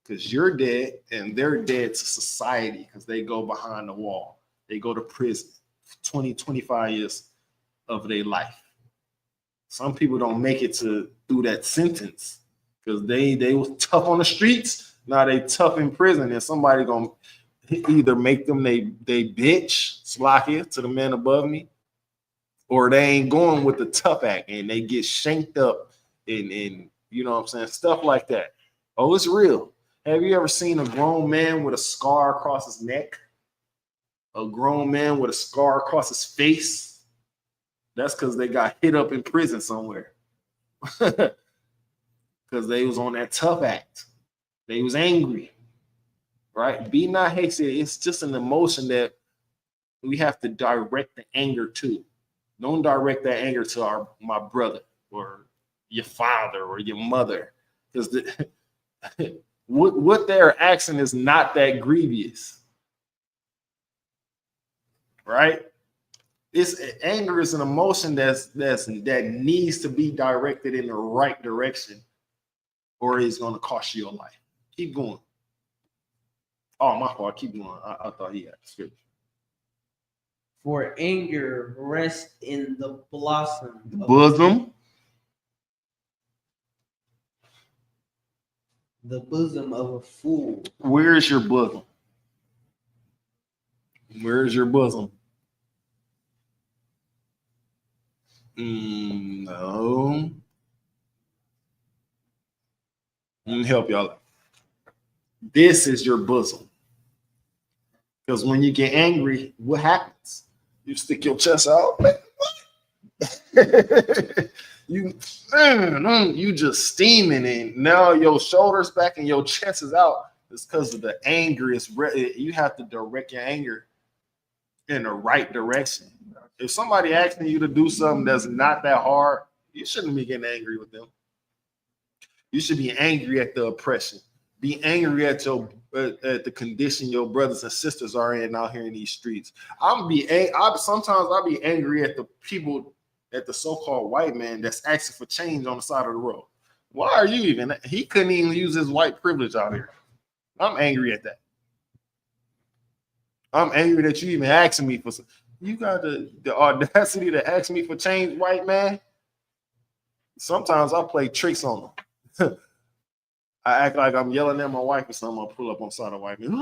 Because you're dead and they're dead to society because they go behind the wall. They go to prison for 20, 25 years of their life. Some people don't make it through that sentence because they was tough on the streets. Now they tough in prison, and somebody gonna either make them they bitch, slack to the man above me, or they ain't going with the tough act and they get shanked up and you know what I'm saying, stuff like that. Oh, it's real. Have you ever seen a grown man with a scar across his neck? A grown man with a scar across his face? That's because they got hit up in prison somewhere. Because they was on that tough act. They was angry. Right? Be not hasty. It's just an emotion that we have to direct the anger to. Don't direct that anger to my brother or your father or your mother. Because what they're asking is not that grievous. Right? Anger is an emotion that needs to be directed in the right direction, or it's going to cost you your life. Keep going. Oh, my fault. Keep going. I thought he had scripture. For anger rests in the bosom. The bosom of a fool. Where's your bosom? Where's your bosom? No. Let me help y'all. This is your bosom. Because when you get angry, what happens? You stick your chest out. You just steaming, and now your shoulders back and your chest is out. It's because of the anger. You have to direct your anger in the right direction. If somebody asking you to do something that's not that hard, you shouldn't be getting angry with them. You should be angry at the oppression. Be angry at your at the condition your brothers and sisters are in out here in these streets. Sometimes I'll be angry at the people, at the so-called white man that's asking for change on the side of the road. Why are you even? He couldn't even use his white privilege out here. I'm angry at that. I'm angry that you even asking me for some. You got the audacity to ask me for change, white man. Sometimes I play tricks on them. I act like I'm yelling at my wife or something. I'll pull up on the side of the wife. And,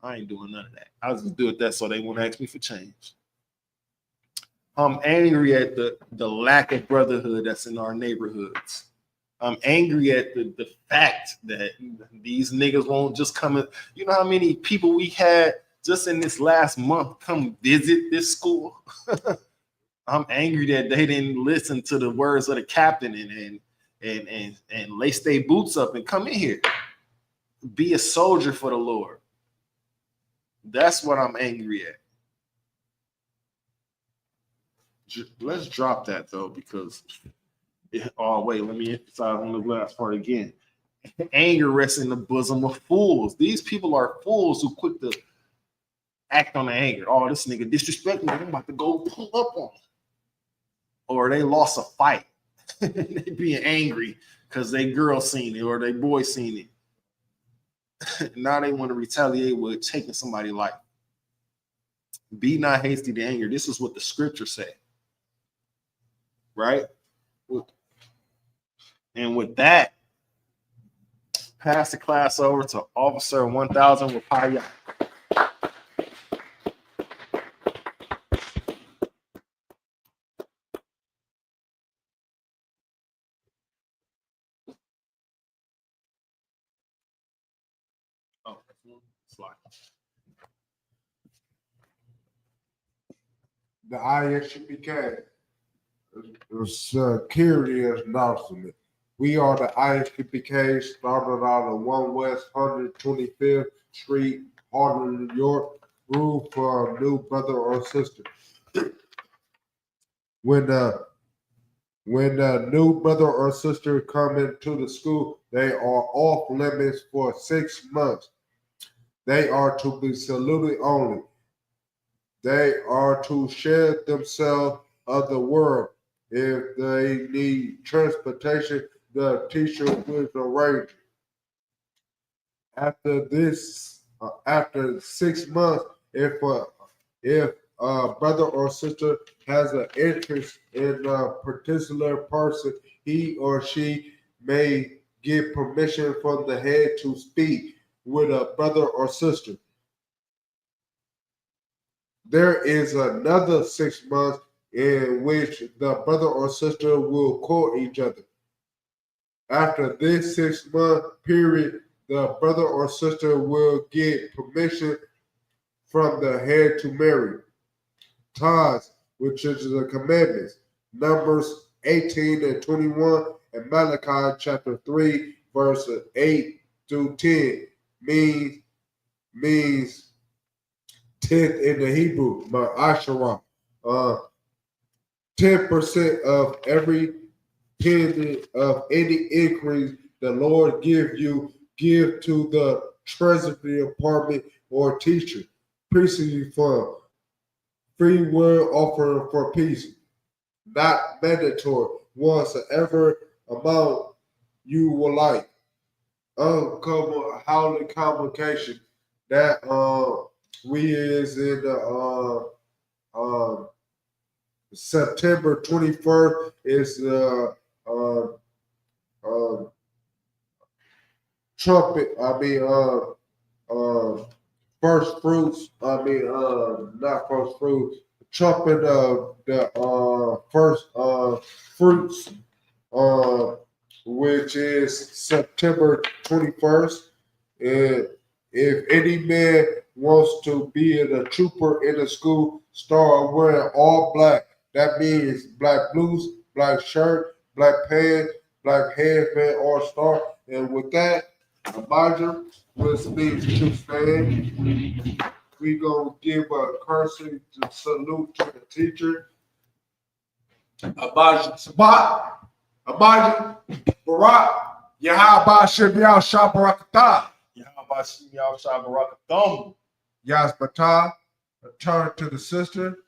I ain't doing none of that. I'll just do it that so they won't ask me for change. I'm angry at the lack of brotherhood that's in our neighborhoods. I'm angry at the fact that these niggas won't just come in. You know how many people we had just in this last month come visit this school? I'm angry that they didn't listen to the words of the captain and lace their boots up and come in here. Be a soldier for the Lord. That's what I'm angry at. Let's drop that though, because wait, let me emphasize on the last part again. Anger rests in the bosom of fools. These people are fools who quick to act on the anger. Oh, this nigga disrespect me. I'm about to go pull up on him. Or they lost a fight. They being angry because they girl seen it or they boy seen it. Now they want to retaliate with taking somebody's life. Be not hasty to anger. This is what the scripture say. Right? And with that, pass the class over to Officer 1000 Wapaya. The Isupk security announcement. We are the Isupk, started out of 1 West 125th Street, Harlem, New York. Rule for a new brother or sister. When the new brother or sister come into the school, they are off limits for 6 months. They are to be saluted only. They are to shed themselves of the world. If they need transportation, the teacher will arrange. After 6 months, if a brother or sister has an interest in a particular person, he or she may get permission from the head to speak with a brother or sister. There is another 6 months in which the brother or sister will court each other. After this 6 month period, the brother or sister will get permission from the head to marry. Tithes, which is the commandments, Numbers 18 and 21, and Malachi chapter 3, verses 8 through 10 means 10th in the Hebrew, Ma'asharah. 10% of every penny of any increase the Lord give to the treasury department or teacher, priestly fund, free will offering for peace, not mandatory, whatsoever amount you would like. Uncover housing complication that we is in the September 21st is the trumpet. First fruits. Not first fruits. Trumpet of the first fruits, which is September 21st. And if any man wants to be a trooper in the school, start wearing all black. That means black blues, black shirt, black pants, black headband, or star. And with that, Elijah will speak to stand. We gonna give a cursory salute to the teacher. Elijah Sabat, Elijah Barak, Yahabah Shibiyah Shabarakatah. Bashim Yahshua Barakathum. Yasbatah, turn to the sister.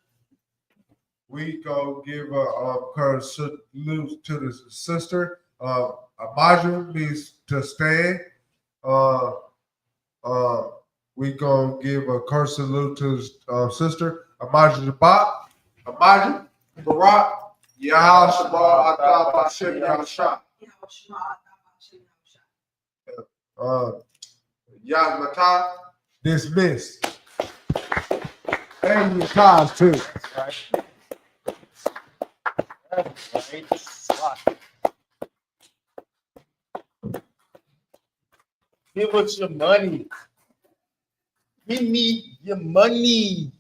We go give a salute to the sister. Abaju means to stand. We gonna give a curse salute to sister. Abaju Jabat. Abaju Barak. Yah Shabbat Atah Bashim Yahshua. Yasbatah, dismissed. And your ties too. Give us your money. Give me your money.